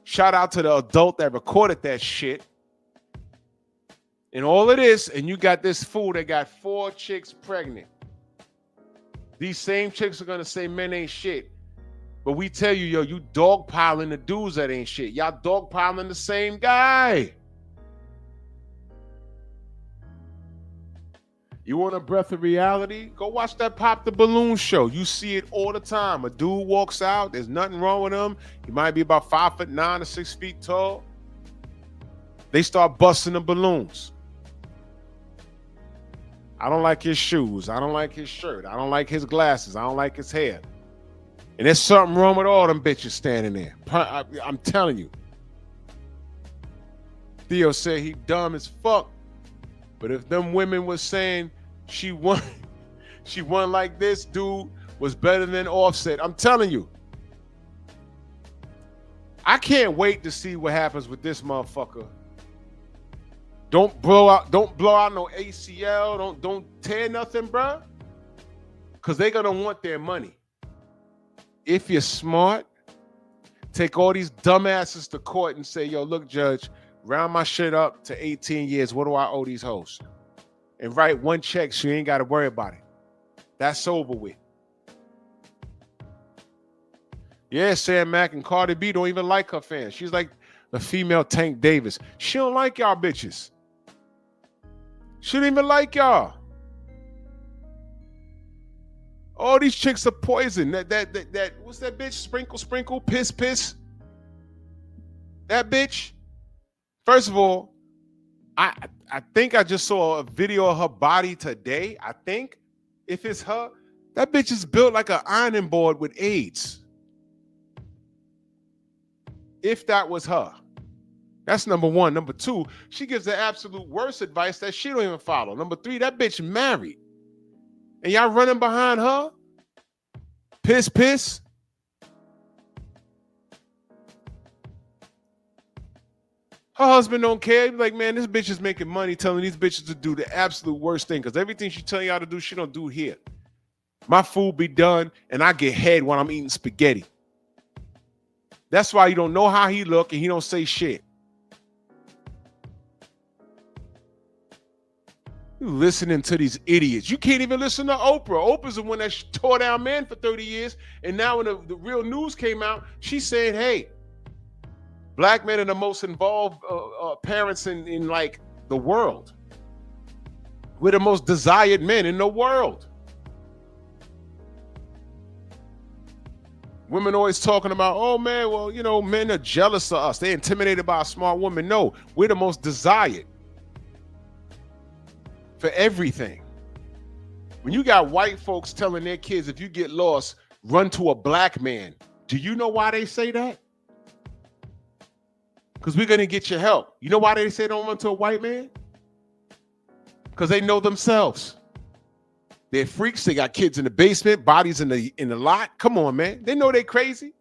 Shout out to the adult that recorded that shit. And all of this, and you got this fool that got 4 chicks pregnant. These same chicks are going to say men ain't shit. But we tell you, yo, you dogpiling the dudes that ain't shit. Y'all dogpiling the same guy. You want a breath of reality? Go watch that Pop the Balloon show. You see it all the time. A dude walks out. There's nothing wrong with him. He might be about 5'9" or 6 feet tall. They start busting the balloons. I don't like his shoes. I don't like his shirt. I don't like his glasses. I don't like his hair. And there's something wrong with all them bitches standing there. I'm telling you. Theo said he dumb as fuck. But if them women was saying she won like this, dude was better than Offset. I'm telling you. I can't wait to see what happens with this motherfucker. Don't blow out no ACL. Don't tear nothing, bruh. Because they're gonna want their money. If you're smart, take all these dumbasses to court and say, yo, look, judge, round my shit up to 18 years. What do I owe these hoes? And write one check so you ain't got to worry about it. That's over with. Yeah, Sam Mack and Cardi B don't even like her fans. She's like the female Tank Davis. She don't like y'all bitches. She don't even like y'all. All these chicks are poison. That what's that bitch? Sprinkle, piss. That bitch. First of all, I think I just saw a video of her body today. I think if it's her, that bitch is built like an ironing board with AIDS. If that was her. That's number one. Number two, she gives the absolute worst advice that she don't even follow. Number three, that bitch married. And y'all running behind her? Piss. Her husband don't care. He's like, man, this bitch is making money telling these bitches to do the absolute worst thing because everything she telling y'all to do, she don't do here. My food be done and I get head when I'm eating spaghetti. That's why you don't know how he look and he don't say shit. You listening to these idiots. You can't even listen to Oprah. Oprah's the one that tore down men for 30 years. And now when the real news came out, she's saying, hey, black men are the most involved parents in like the world. We're the most desired men in the world. Women always talking about, oh man, well, you know, men are jealous of us. They're intimidated by a smart woman. No, we're the most desired for everything. When you got white folks telling their kids, if you get lost, run to a black man. Do you know why they say that? Because we're going to get your help. You know why they say don't run to a white man? Because they know themselves. They're freaks. They got kids in the basement, bodies in the lot. Come on, man. They know they crazy.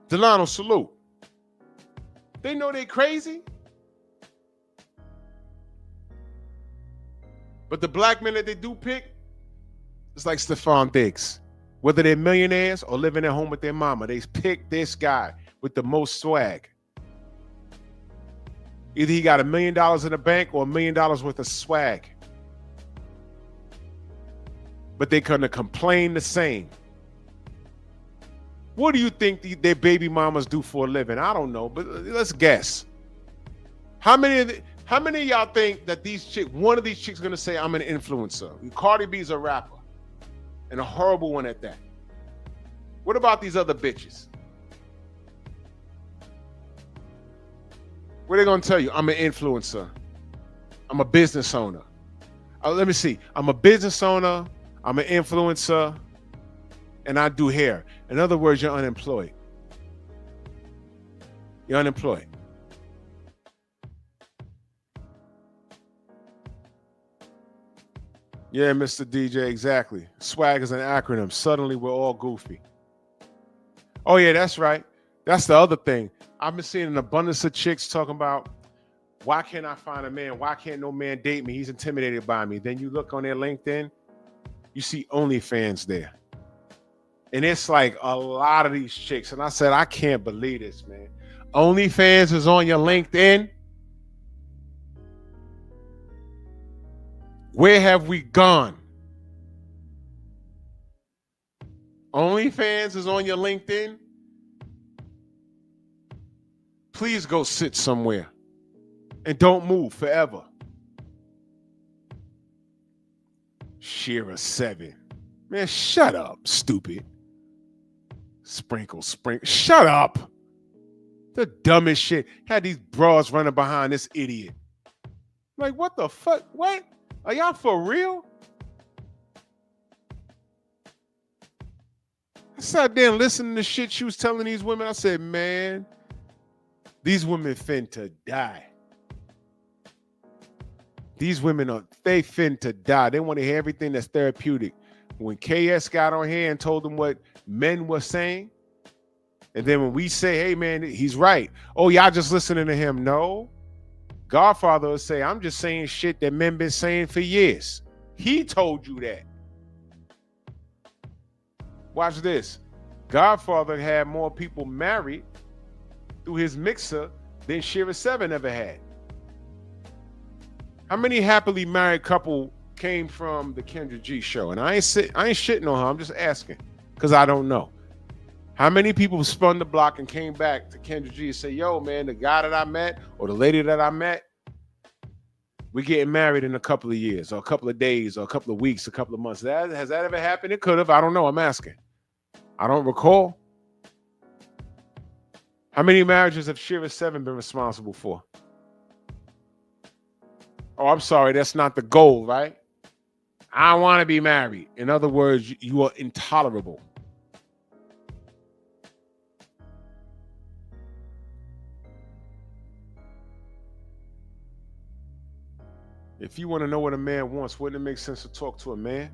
Delano, salute. They know they crazy. But the black men that they do pick, it's like Stephon Diggs. Whether they're millionaires or living at home with their mama, they pick this guy with the most swag. Either he got $1 million in the bank or $1 million worth of swag. But they're gonna complain the same. What do you think their baby mamas do for a living? I don't know, but let's guess. How many of y'all think that one of these chicks gonna say, I'm an influencer? Cardi B's a rapper. And a horrible one at that. What about these other bitches? What are they gonna tell you? I'm an influencer. I'm a business owner. Let me see. I'm a business owner. I'm an influencer. And I do hair. In other words, you're unemployed. You're unemployed. Yeah, Mr. DJ, exactly. Swag is an acronym. Suddenly, we're all goofy. Oh, yeah, that's right. That's the other thing. I've been seeing an abundance of chicks talking about, why can't I find a man? Why can't no man date me? He's intimidated by me. Then you look on their LinkedIn, you see OnlyFans there. And it's like a lot of these chicks. And I said, I can't believe this, man. OnlyFans is on your LinkedIn? Where have we gone? OnlyFans is on your LinkedIn? Please go sit somewhere and don't move forever. Shearer 7. Man, shut up, stupid. Sprinkle. Shut up. The dumbest shit. Had these bras running behind this idiot. Like, what the fuck? What? Are y'all for real? I sat there and listened to the shit she was telling these women. I said, man, these women finna die. These women they finna die. They want to hear everything that's therapeutic. When KS got on here and told them what men were saying, and then when we say, hey, man, he's right. Oh, y'all just listening to him. No. Godfather will say, I'm just saying shit that men been saying for years. He told you that. Watch this. Godfather had more people married through his mixer than Shearer 7 ever had. How many happily married couple came from the Kendra G show? And I ain't shitting on her. I'm just asking because I don't know. How many people spun the block and came back to Kendra G and say, yo, man, the guy that I met or the lady that I met, we're getting married in a couple of years or a couple of days or a couple of weeks, a couple of months. Has that ever happened? It could have. I don't know. I'm asking. I don't recall. How many marriages have Shearer 7 been responsible for? Oh, I'm sorry. That's not the goal, right? I want to be married. In other words, you are intolerable. If you want to know what a man wants, wouldn't it make sense to talk to a man?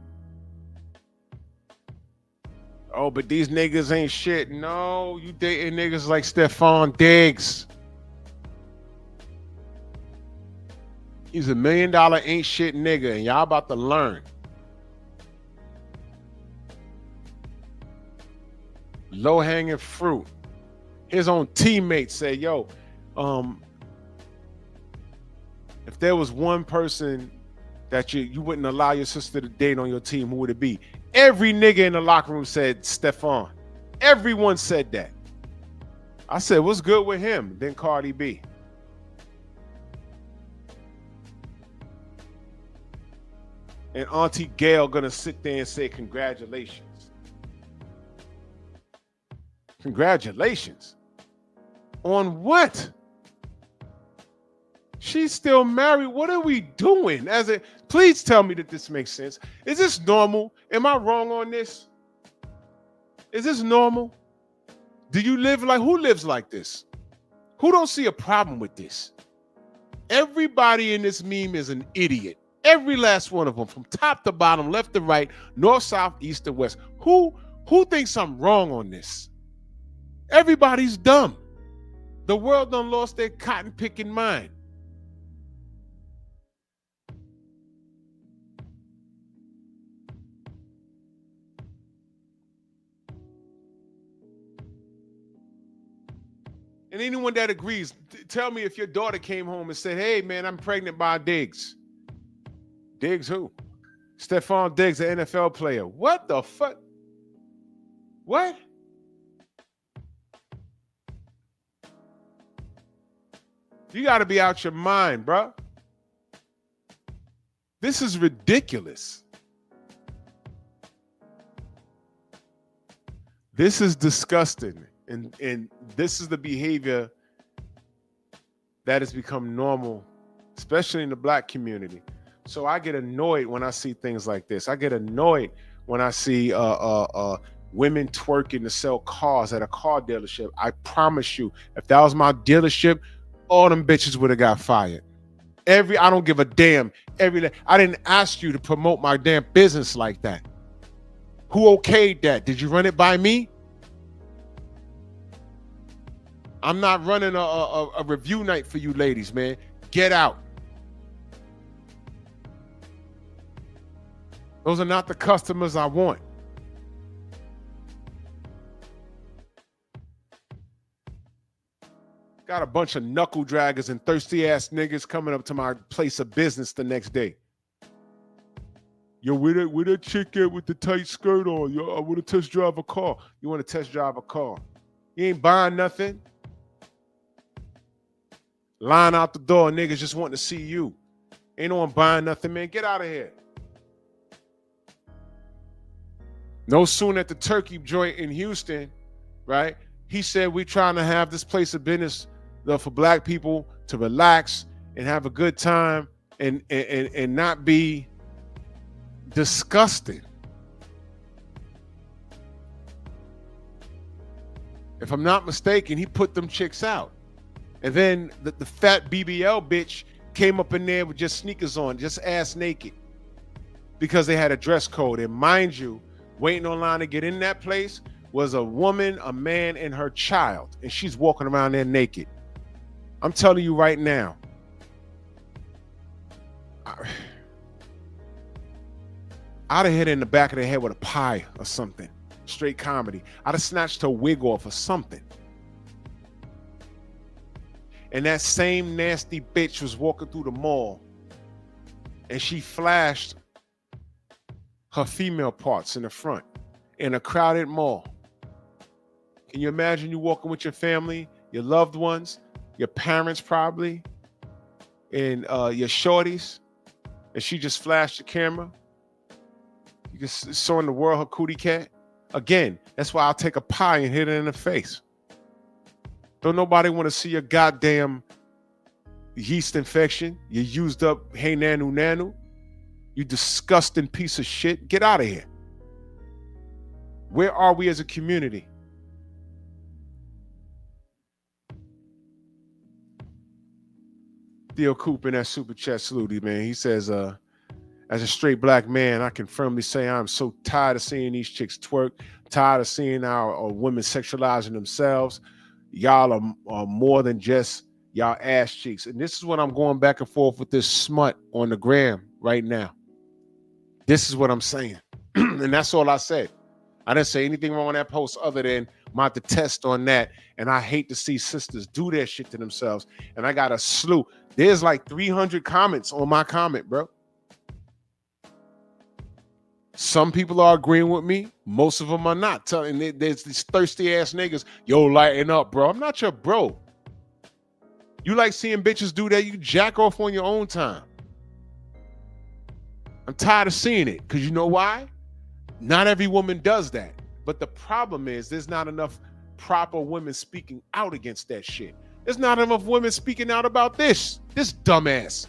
Oh, but these niggas ain't shit. No, you dating niggas like Stephon Diggs. He's $1 million ain't shit nigga, and y'all about to learn. Low-hanging fruit. His own teammates say, yo, if there was one person that you wouldn't allow your sister to date on your team, who would it be? Every nigga in the locker room said Stephon. Everyone said that. I said, what's good with him? Then Cardi B. And Auntie Gail gonna sit there and say, congratulations. Congratulations? On what? She's still married. What are we doing? Please tell me that this makes sense. Is this normal? Am I wrong on this? Is this normal? Do you live like, who lives like this? Who don't see a problem with this? Everybody in this meme is an idiot. Every last one of them, from top to bottom, left to right, north, south, east to west. Who thinks I'm wrong on this? Everybody's dumb. The world done lost their cotton picking mind. And anyone that agrees, tell me if your daughter came home and said, hey, man, I'm pregnant by Diggs. Diggs who? Stephon Diggs, an NFL player. What the fuck? What? You got to be out your mind, bro. This is ridiculous. This is disgusting. And this is the behavior that has become normal, especially in the black community. So I get annoyed when I see things like this. I get annoyed when I see women twerking to sell cars at a car dealership. I promise you, if that was my dealership, all them bitches would have got fired. I don't give a damn. I didn't ask you to promote my damn business like that. Who okayed that? Did you run it by me? I'm not running a review night for you ladies, man. Get out. Those are not the customers I want. Got a bunch of knuckle draggers and thirsty ass niggas coming up to my place of business the next day. Yo, where that chick at with the tight skirt on? Yo, I want to test drive a car. You want to test drive a car? You ain't buying nothing. Line out the door, niggas just wanting to see you. Ain't no one buying nothing, man. Get out of here. No sooner at the turkey joint in Houston, right? He said we trying to have this place of business for black people to relax and have a good time and not be disgusted. If I'm not mistaken, he put them chicks out. And then the fat BBL bitch came up in there with just sneakers on, just ass naked, because they had a dress code. And mind you, waiting online to get in that place was a woman, a man, and her child. And she's walking around there naked. I'm telling you right now, I'd have hit her in the back of the head with a pie or something. Straight comedy. I'd have snatched her wig off or something. And that same nasty bitch was walking through the mall and she flashed her female parts in the front in a crowded mall. Can you imagine you walking with your family, your loved ones, your parents probably, and your shorties, and she just flashed the camera? You can show in the world her cootie cat. Again, that's why I'll take a pie and hit it in the face. Don't nobody want to see your goddamn yeast infection. You used up hey nanu nanu. You disgusting piece of shit. Get out of here. Where are we as a community? Theo Coop in that super chat salute, man. He says, as a straight black man, I can firmly say I'm so tired of seeing these chicks twerk, tired of seeing our women sexualizing themselves. Y'all are more than just y'all ass cheeks. And this is what I'm going back and forth with this smut on the gram right now. This is what I'm saying. And that's all I said. I didn't say anything wrong on that post other than my detest on that. And I hate to see sisters do that shit to themselves. And I got a slew. There's like 300 comments on my comment, bro. Some people are agreeing with me. Most of them are not. There's these thirsty ass niggas. Yo, lighten up, bro. I'm not your bro. You like seeing bitches do that? You jack off on your own time. I'm tired of seeing it. Because you know why? Not every woman does that. But the problem is there's not enough proper women speaking out against that shit. There's not enough women speaking out about this dumbass.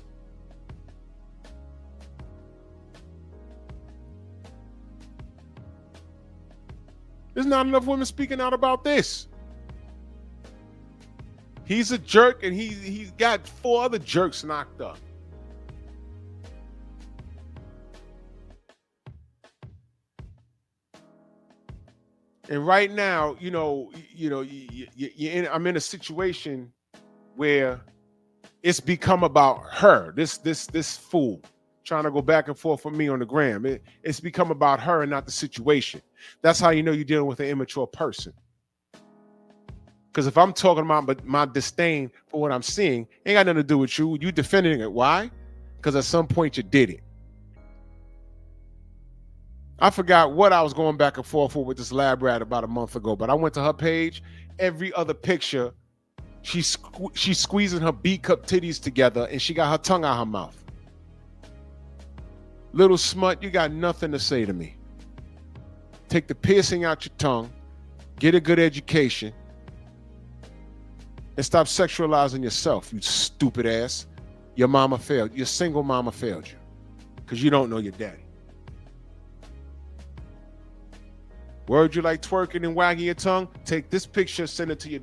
There's not enough women speaking out about this. He's a jerk and he's got 4 other jerks knocked up. And right now, I'm in a situation where it's become about her. This fool trying to go back and forth with me on the gram. It's become about her and not the situation. That's how you know you're dealing with an immature person. Because if I'm talking about my disdain for what I'm seeing, ain't got nothing to do with you. You defending it. Why? Because at some point you did it. I forgot what I was going back and forth with this lab rat about a month ago, but I went to her page. Every other picture, she's squeezing her B-cup titties together and she got her tongue out her mouth. Little smut, you got nothing to say to me. Take the piercing out your tongue, get a good education, and stop sexualizing yourself, you stupid ass. Your mama failed. Your single mama failed you because you don't know your daddy. Word, you like twerking and wagging your tongue? Take this picture, send it to your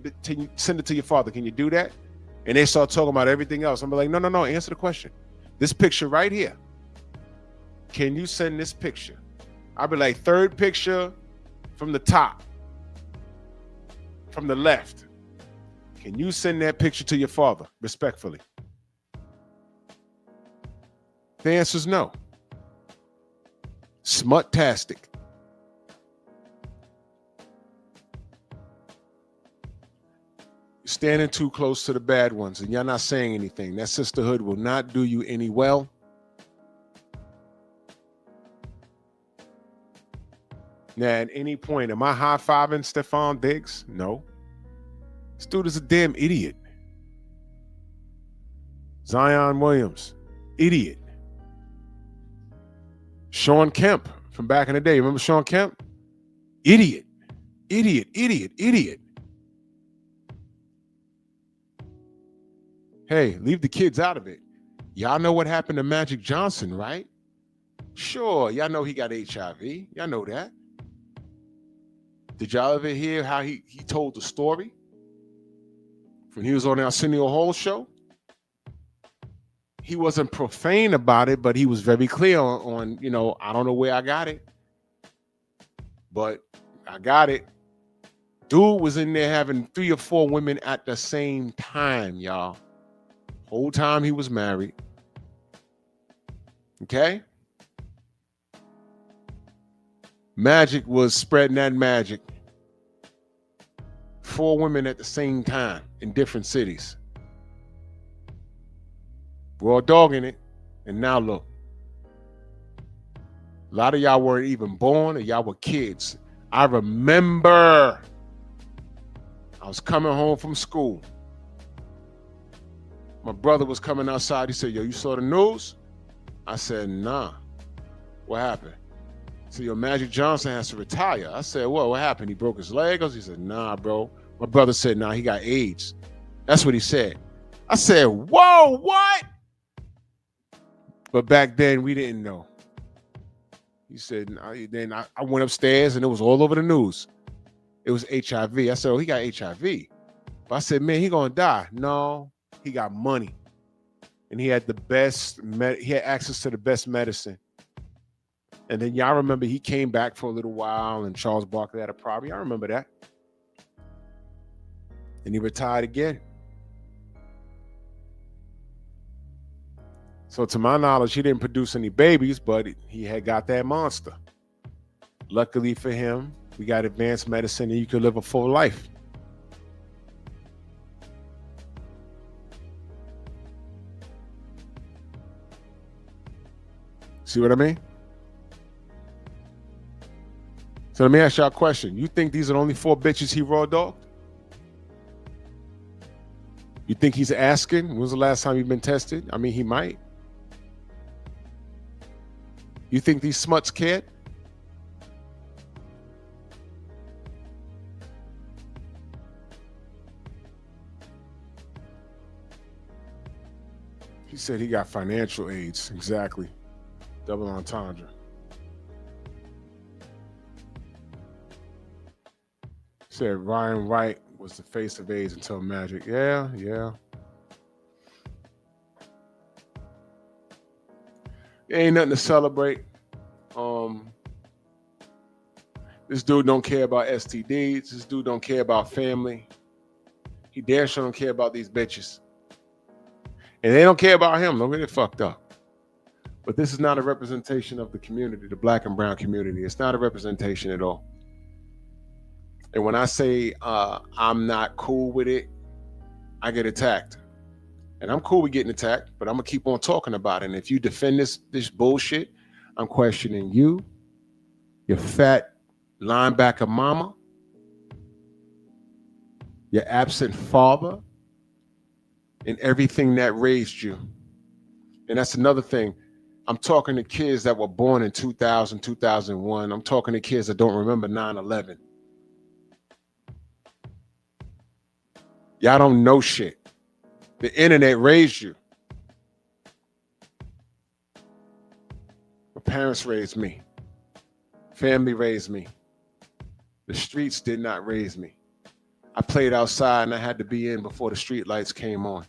father. Can you do that? And they start talking about everything else. I'm like, no. Answer the question. This picture right here. Can you send this picture? I'll be like, 3rd picture from the top, from the left. Can you send that picture to your father, respectfully? The answer is no. Smut-tastic. You're standing too close to the bad ones, and you're not saying anything. That sisterhood will not do you any well. Now, at any point, am I high-fiving Stephon Diggs? No. This dude is a damn idiot. Zion Williams, idiot. Sean Kemp from back in the day. Remember Sean Kemp? Idiot, idiot, idiot, idiot. Hey, leave the kids out of it. Y'all know what happened to Magic Johnson, right? Sure, y'all know he got HIV. Y'all know that. Did y'all ever hear how he told the story when he was on the Arsenio Hall show? He wasn't profane about it, but he was very clear on, I don't know where I got it, but I got it. Dude was in there having 3 or 4 women at the same time, y'all. Whole time he was married. Okay? Magic was spreading that magic. 4 women at the same time in different cities. We're all dogging it. And now look. A lot of y'all weren't even born, or y'all were kids. I remember I was coming home from school. My brother was coming outside. He said, yo, you saw the news? I said, nah. What happened? He said, yo, Magic Johnson has to retire. I said, what happened? He broke his leg? He said, nah, bro. My brother said, nah, he got AIDS. That's what he said. I said, whoa, what? But back then, we didn't know. He said, then I went upstairs and it was all over the news. It was HIV. I said, oh, he got HIV. But I said, man, he gonna die. No, he got money. And he had the best, he had access to the best medicine. And then y'all remember he came back for a little while and Charles Barkley had a problem. I remember that. And he retired again. So to my knowledge, he didn't produce any babies, but he had got that monster. Luckily for him, we got advanced medicine and you could live a full life. See what I mean? So let me ask y'all a question. You think these are the only 4 bitches he raw dogged? You think he's asking, when's the last time you've been tested? I mean, he might. You think these smuts cared? He said he got financial aids. Exactly. Double entendre. Said Ryan Wright was the face of AIDS until Magic. Yeah. Ain't nothing to celebrate. This dude don't care about STDs. This dude don't care about family. He damn sure don't care about these bitches. And they don't care about him. Don't get it fucked up. But this is not a representation of the community, the black and brown community. It's not a representation at all. And when I say I'm not cool with it, I get attacked. And I'm cool with getting attacked, but I'm going to keep on talking about it. And if you defend this bullshit, I'm questioning you, your fat linebacker mama, your absent father, and everything that raised you. And that's another thing. I'm talking to kids that were born in 2000, 2001. I'm talking to kids that don't remember 9/11. Y'all don't know shit. The internet raised you. My parents raised me. Family raised me. The streets did not raise me. I played outside and I had to be in before the street lights came on.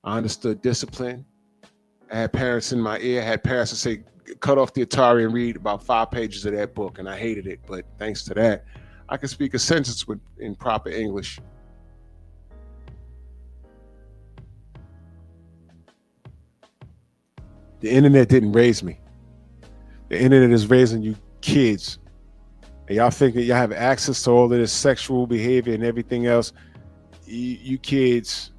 I understood discipline. I had parents in my ear. I had parents that say, cut off the Atari and read about 5 pages of that book. And I hated it. But thanks to that, I could speak a sentence in proper English. The internet didn't raise me. The internet is raising you kids. And y'all think that y'all have access to all of this sexual behavior and everything else. You kids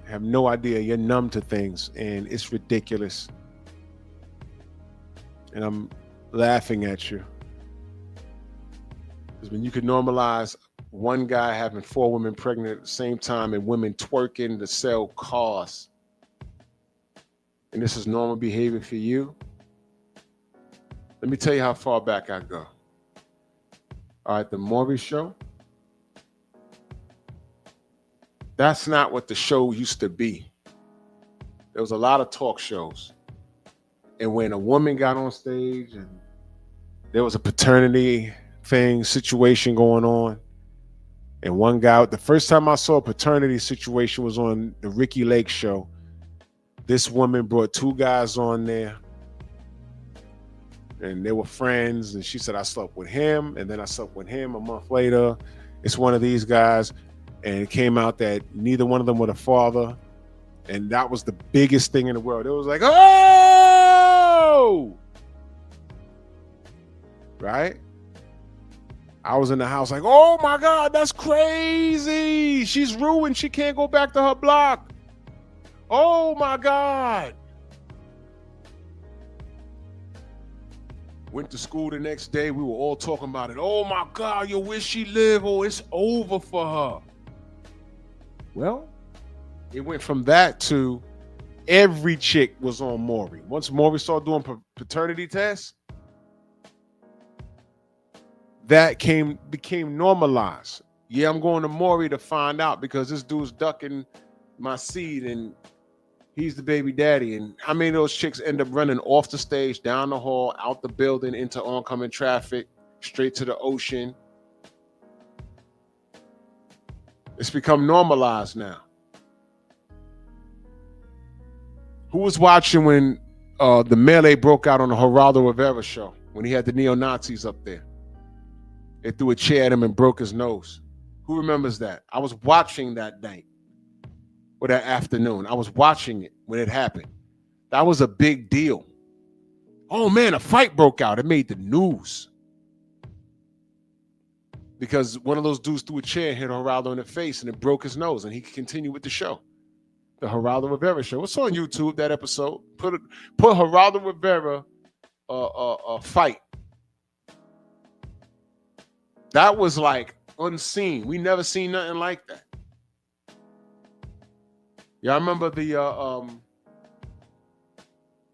have no idea. You're numb to things and it's ridiculous. And I'm laughing at you. Because when you could normalize one guy having 4 women pregnant at the same time and women twerking to sell cars, and this is normal behavior for you, let me tell you how far back I go. All right, the Maury Show. That's not what the show used to be. There was a lot of talk shows. And when a woman got on stage and there was a paternity situation going on, and one guy, the first time I saw a paternity situation was on the Ricky Lake show. This woman brought two guys on there, and they were friends, and she said, I slept with him, and then I slept with him a month later. It's one of these guys, and it came out that neither one of them were the father, and that was the biggest thing in the world. It was like, oh! Right? I was in the house like, oh my God, that's crazy. She's ruined. She can't go back to her block. Oh my God. Went to school the next day. We were all talking about it. Oh my God, you wish she lived. Oh, it's over for her. Well, it went from that to every chick was on Maury. Once Maury started doing paternity tests, that became normalized. Yeah, I'm going to Maury to find out because this dude's ducking my seed and he's the baby daddy. And how many of those chicks end up running off the stage, down the hall, out the building, into oncoming traffic, straight to the ocean? It's become normalized now. Who was watching when the melee broke out on the Geraldo Rivera show, when he had the neo-Nazis up there? They threw a chair at him and broke his nose. Who remembers that? I was watching that night or that afternoon. I was watching it when it happened. That was a big deal. Oh man, a fight broke out. It made the news. Because one of those dudes threw a chair and hit Geraldo in the face and it broke his nose, and he could continue with the show. The Geraldo Rivera show. It's on YouTube, that episode. Put Geraldo Rivera fight. That was like unseen. We never seen nothing like that. Y'all remember the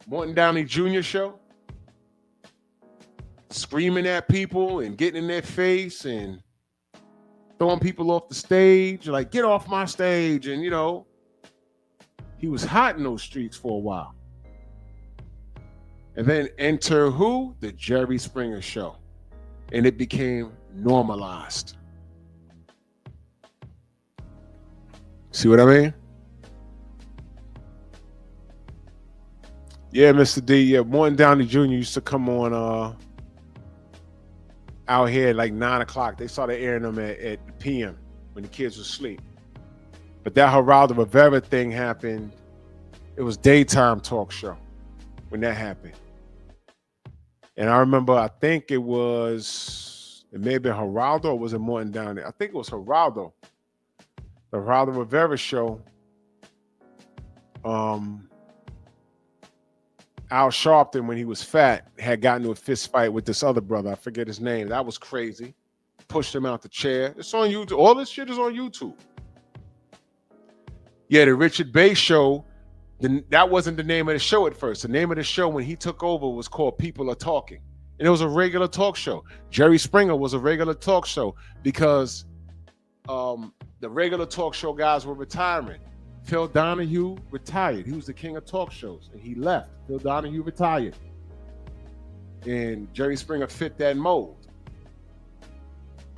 Morton Downey Jr. show? Screaming at people and getting in their face and throwing people off the stage, like, get off my stage. And, you know, he was hot in those streets for a while. And then enter who? The Jerry Springer show. And it became normalized. See what I mean? Yeah, Mr. D. Yeah, Morton Downey Jr. used to come on out here at like 9 o'clock. They started airing them at PM when the kids were asleep. But that Geraldo Rivera thing happened. It was daytime talk show when that happened. And I remember, I think it may have been Geraldo, or was it Morton Downey? I think it was Geraldo. The Geraldo Rivera show. Al Sharpton, when he was fat, had gotten into a fist fight with this other brother. I forget his name. That was crazy. Pushed him out the chair. It's on YouTube. All this shit is on YouTube. Yeah, the Richard Bay show, that wasn't the name of the show at first. The name of the show when he took over was called People Are Talking. And it was a regular talk show. Jerry Springer was a regular talk show because the regular talk show guys were retiring. Phil Donahue retired. He was the king of talk shows, and he left. Phil Donahue retired. And Jerry Springer fit that mold.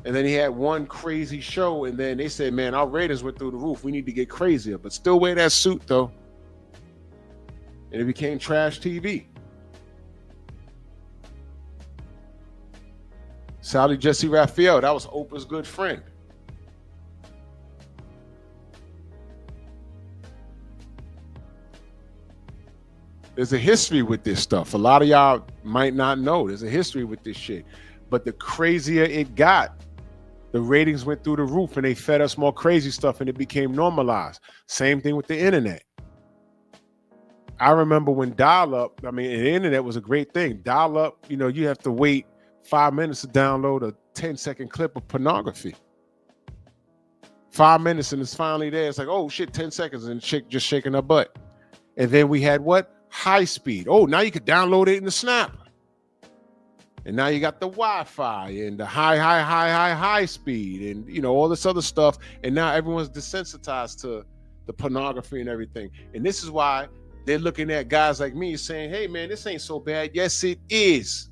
And then he had one crazy show, and then they said, man, our ratings went through the roof. We need to get crazier, but still wear that suit, though. And it became trash TV. Sally Jesse Raphael, that was Oprah's good friend. There's a history with this stuff. A lot of y'all might not know. There's a history with this shit. But the crazier it got, the ratings went through the roof and they fed us more crazy stuff and it became normalized. Same thing with the internet. I remember when dial-up, the internet was a great thing. Dial-up, you have to wait 5 minutes to download a 10-second clip of pornography. 5 minutes and it's finally there. It's like, oh shit, 10 seconds and the chick just shaking her butt. And then we had what? High speed. Oh, now you could download it in the snap. And now you got the Wi-Fi and the high speed and, you know, all this other stuff. And now everyone's desensitized to the pornography and everything. And this is why they're looking at guys like me saying, hey, man, this ain't so bad. Yes, it is.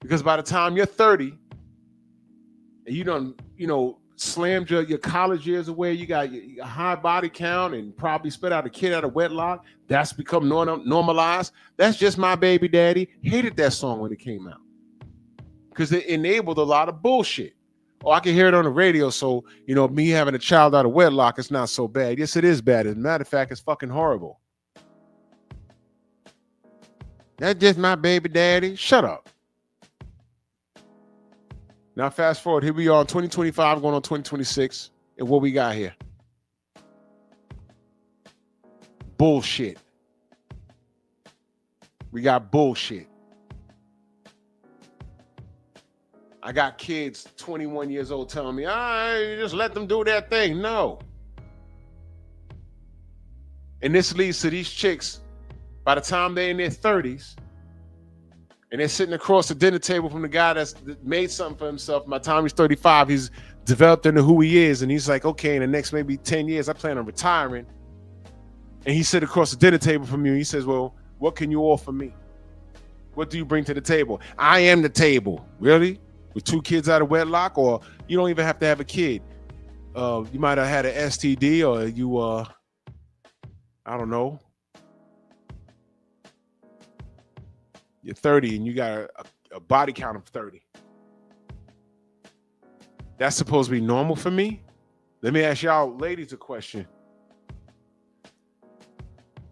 Because by the time you're 30 and you done, you know, slammed your college years away, you got your high body count and probably spit out a kid out of wedlock, that's become normalized. That's Just My Baby Daddy. Hated that song when it came out because it enabled a lot of bullshit. Oh, I can hear it on the radio, so, you know, me having a child out of wedlock, it's not so bad. Yes, it is bad. As a matter of fact, it's fucking horrible. That's Just My Baby Daddy. Shut up. Now, fast forward. Here we are in 2025 going on 2026. And what we got here? Bullshit. We got bullshit. I got kids 21 years old telling me, you just let them do their thing. No. And this leads to these chicks, by the time they're in their 30s, and they're sitting across the dinner table from the guy that's made something for himself. By the time he's 35, he's developed into who he is. And he's like, okay, in the next maybe 10 years, I plan on retiring. And he sit across the dinner table from you. And he says, well, what can you offer me? What do you bring to the table? I am the table. Really? With 2 kids out of wedlock? Or you don't even have to have a kid. You might have had an STD, or you, I don't know. You're 30 and you got a body count of 30. That's supposed to be normal for me? Let me ask y'all ladies a question.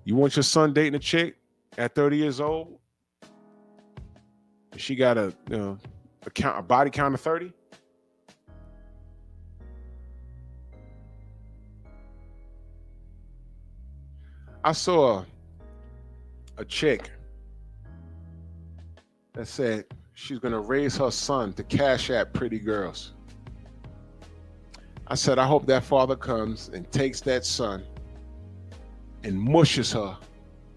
You want your son dating a chick at 30 years old? She got a body count of 30? I saw a chick that said she's going to raise her son to cash at pretty girls. I said, I hope that father comes and takes that son and mushes her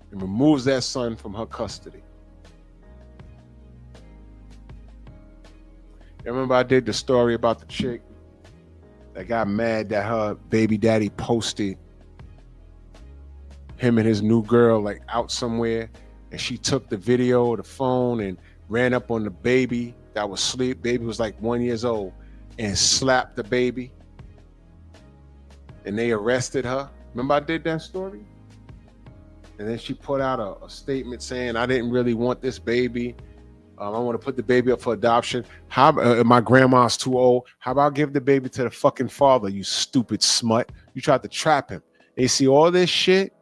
and removes that son from her custody. You remember I did the story about the chick that got mad that her baby daddy posted him and his new girl like out somewhere, and she took the video, the phone, and ran up on the baby that was asleep. Baby was like 1 year old, and slapped the baby. And they arrested her. Remember I did that story? And then she put out a statement saying, I didn't really want this baby. I want to put the baby up for adoption. How my grandma's too old. How about give the baby to the fucking father, you stupid smut? You tried to trap him. And you see, all this shit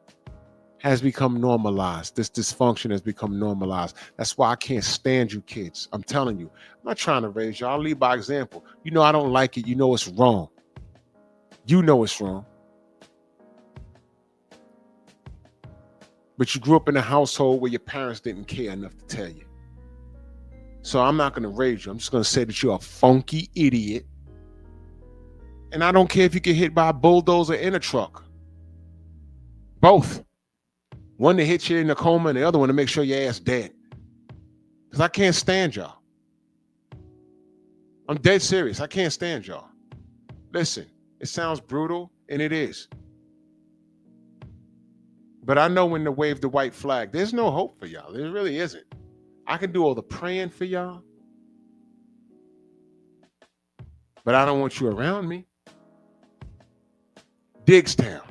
has become normalized. This dysfunction has become normalized. That's why I can't stand you kids. I'm telling you. I'm not trying to raise you. I'll lead by example. You know I don't like it. You know it's wrong. You know it's wrong. But you grew up in a household where your parents didn't care enough to tell you. So I'm not going to raise you. I'm just going to say that you're a funky idiot. And I don't care if you get hit by a bulldozer in a truck. Both. One to hit you in a coma and the other one to make sure your ass dead. Because I can't stand y'all. I'm dead serious. I can't stand y'all. Listen, it sounds brutal, and it is. But I know when to wave the white flag. There's no hope for y'all. There really isn't. I can do all the praying for y'all, but I don't want you around me. DIGGSTOWN.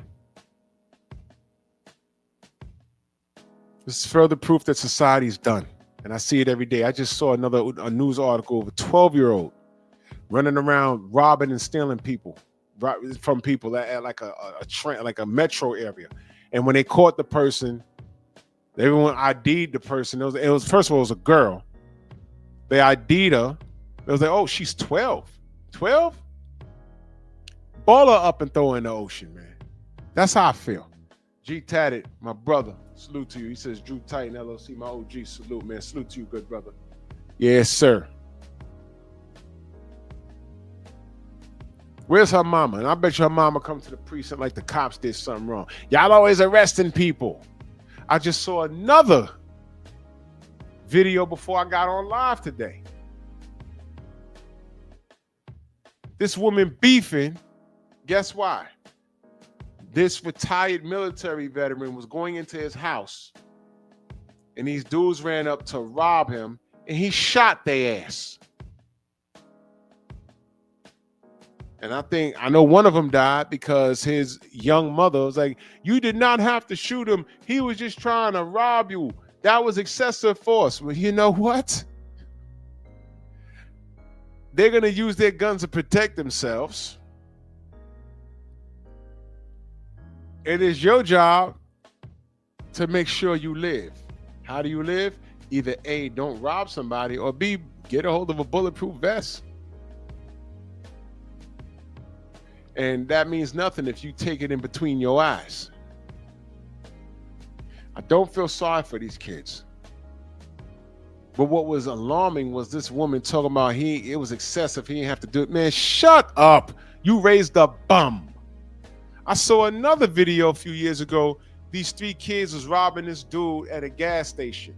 This is further proof that society's done. And I see it every day. I just saw a news article of a 12-year-old running around robbing and stealing people from people at like a train, like a metro area. And when they caught the person, everyone ID'd the person. It was first of all, it was a girl. They ID'd her. It was like, oh, she's 12. 12? Ball her up and throw her in the ocean, man. That's how I feel. G Tatted, my brother, salute to you. He says, Drew Titan, LLC, my OG, salute, man. Salute to you, good brother. Yes, sir. Where's her mama? And I bet you her mama come to the precinct like the cops did something wrong. Y'all always arresting people. I just saw another video before I got on live today. This woman beefing, guess why? This retired military veteran was going into his house and these dudes ran up to rob him and he shot their ass. And I know one of them died because his young mother was like, you did not have to shoot him. He was just trying to rob you. That was excessive force. Well, you know what? They're going to use their guns to protect themselves. It is your job to make sure you live. How do you live? Either A, don't rob somebody, or B, get a hold of a bulletproof vest. And that means nothing if you take it in between your eyes. I don't feel sorry for these kids. But what was alarming was this woman talking about it was excessive. He didn't have to do it. Man, shut up. You raised a bum. I saw another video a few years ago. These 3 kids was robbing this dude at a gas station.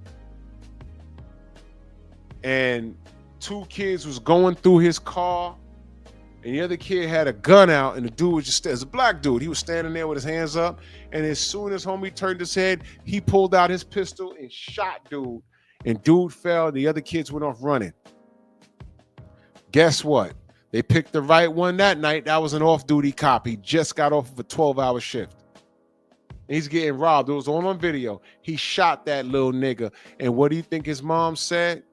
And 2 kids was going through his car. And the other kid had a gun out, and the dude was just, as a black dude, he was standing there with his hands up. And as soon as homie turned his head, he pulled out his pistol and shot dude. And dude fell. The other kids went off running. Guess what? They picked the right one that night. That was an off-duty cop. He just got off of a 12-hour shift. And he's getting robbed. It was all on video. He shot that little nigga. And what do you think his mom said?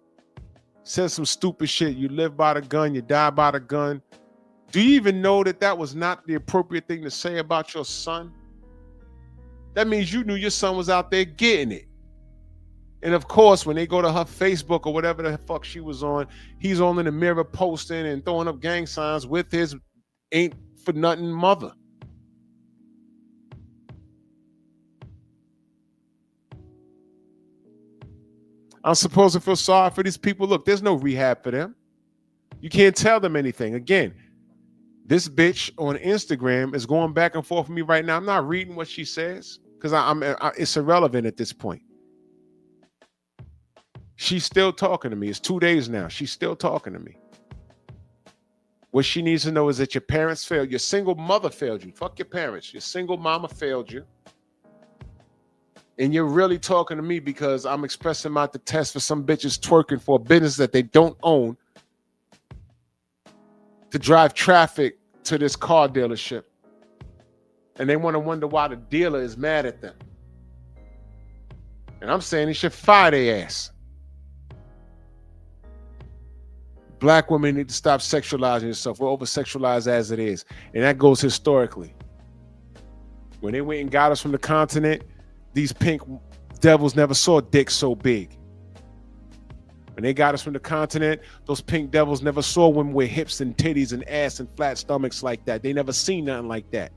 Said some stupid shit. You live by the gun, you die by the gun. Do you even know that that was not the appropriate thing to say about your son? That means you knew your son was out there getting it. And of course, when they go to her Facebook or whatever the fuck she was on, he's on in the mirror posting and throwing up gang signs with his ain't for nothing mother. I'm supposed to feel sorry for these people. Look, there's no rehab for them. You can't tell them anything. Again, this bitch on Instagram is going back and forth with me right now. I'm not reading what she says because it's irrelevant at this point. She's still talking to me. It's 2 days now. She's still talking to me. What she needs to know is that your parents failed. Your single mother failed you. Fuck your parents. Your single mama failed you. And you're really talking to me because I'm expressing my detest for some bitches twerking for a business that they don't own to drive traffic to this car dealership. And they want to wonder why the dealer is mad at them. And I'm saying they should fire their ass. Black women need to stop sexualizing yourself. We're over-sexualized as it is. And that goes historically. When they went and got us from the continent, these pink devils never saw dicks so big. When they got us from the continent, those pink devils never saw women with hips and titties and ass and flat stomachs like that. They never seen nothing like that.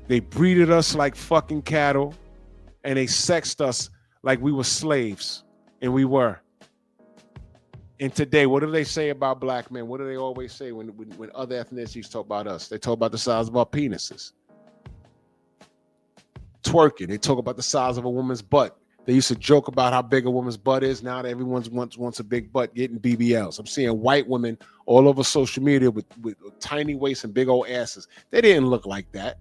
They breeded us like fucking cattle, and they sexed us like we were slaves, and we were. And today, what do they say about black men? What do they always say when other ethnicities talk about us? They talk about the size of our penises. Twerking, they talk about the size of a woman's butt. They used to joke about how big a woman's butt is. Now that everyone wants a big butt getting BBLs. I'm seeing white women all over social media with tiny waists and big old asses. They didn't look like that.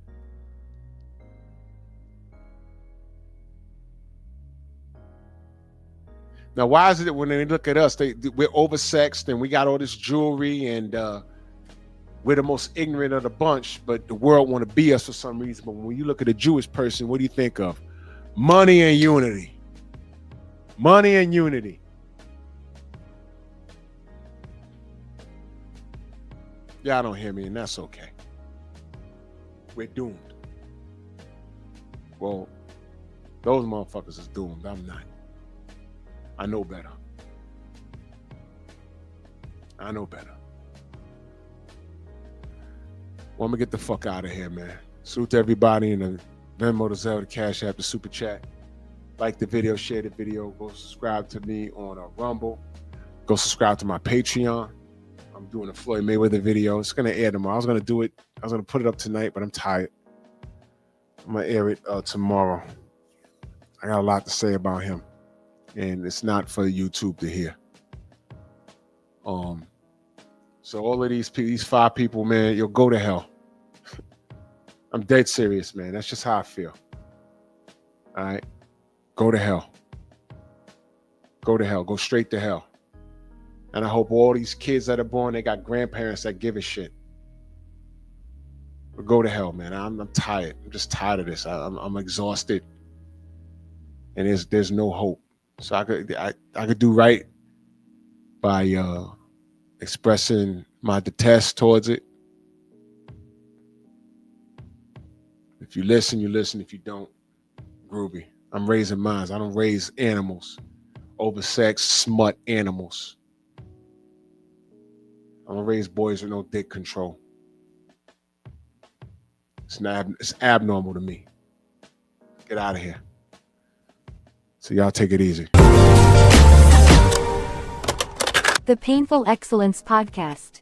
Now, why is it that when they look at us, we're oversexed and we got all this jewelry and we're the most ignorant of the bunch, but the world want to be us for some reason. But when you look at a Jewish person, what do you think of? Money and unity. Money and unity. Y'all don't hear me, and that's okay. We're doomed. Well, those motherfuckers is doomed. I'm not. I know better. I know better. Well, I'm gonna get the fuck out of here, man. Salute to everybody in the Venmo, the Zelle, the Cash App, the Super Chat. Like the video, share the video. Go subscribe to me on Rumble. Go subscribe to my Patreon. I'm doing a Floyd Mayweather video. It's gonna air tomorrow. I was gonna put it up tonight, but I'm tired. I'm gonna air it tomorrow. I got a lot to say about him, and it's not for YouTube to hear. So all of these 5 people, man, you'll go to hell. I'm dead serious, man. That's just how I feel. All right, go to hell. Go to hell. Go straight to hell. And I hope all these kids that are born, they got grandparents that give a shit. But go to hell, man. I'm tired. I'm just tired of this. I'm exhausted, and there's no hope. So I could do right by expressing my detest towards it. If you listen, you listen. If you don't, groovy. I'm raising mines. I don't raise animals, oversexed smut animals. I don't raise boys with no dick control. It's abnormal to me. Get out of here. So y'all take it easy. The Painful Excellence Podcast.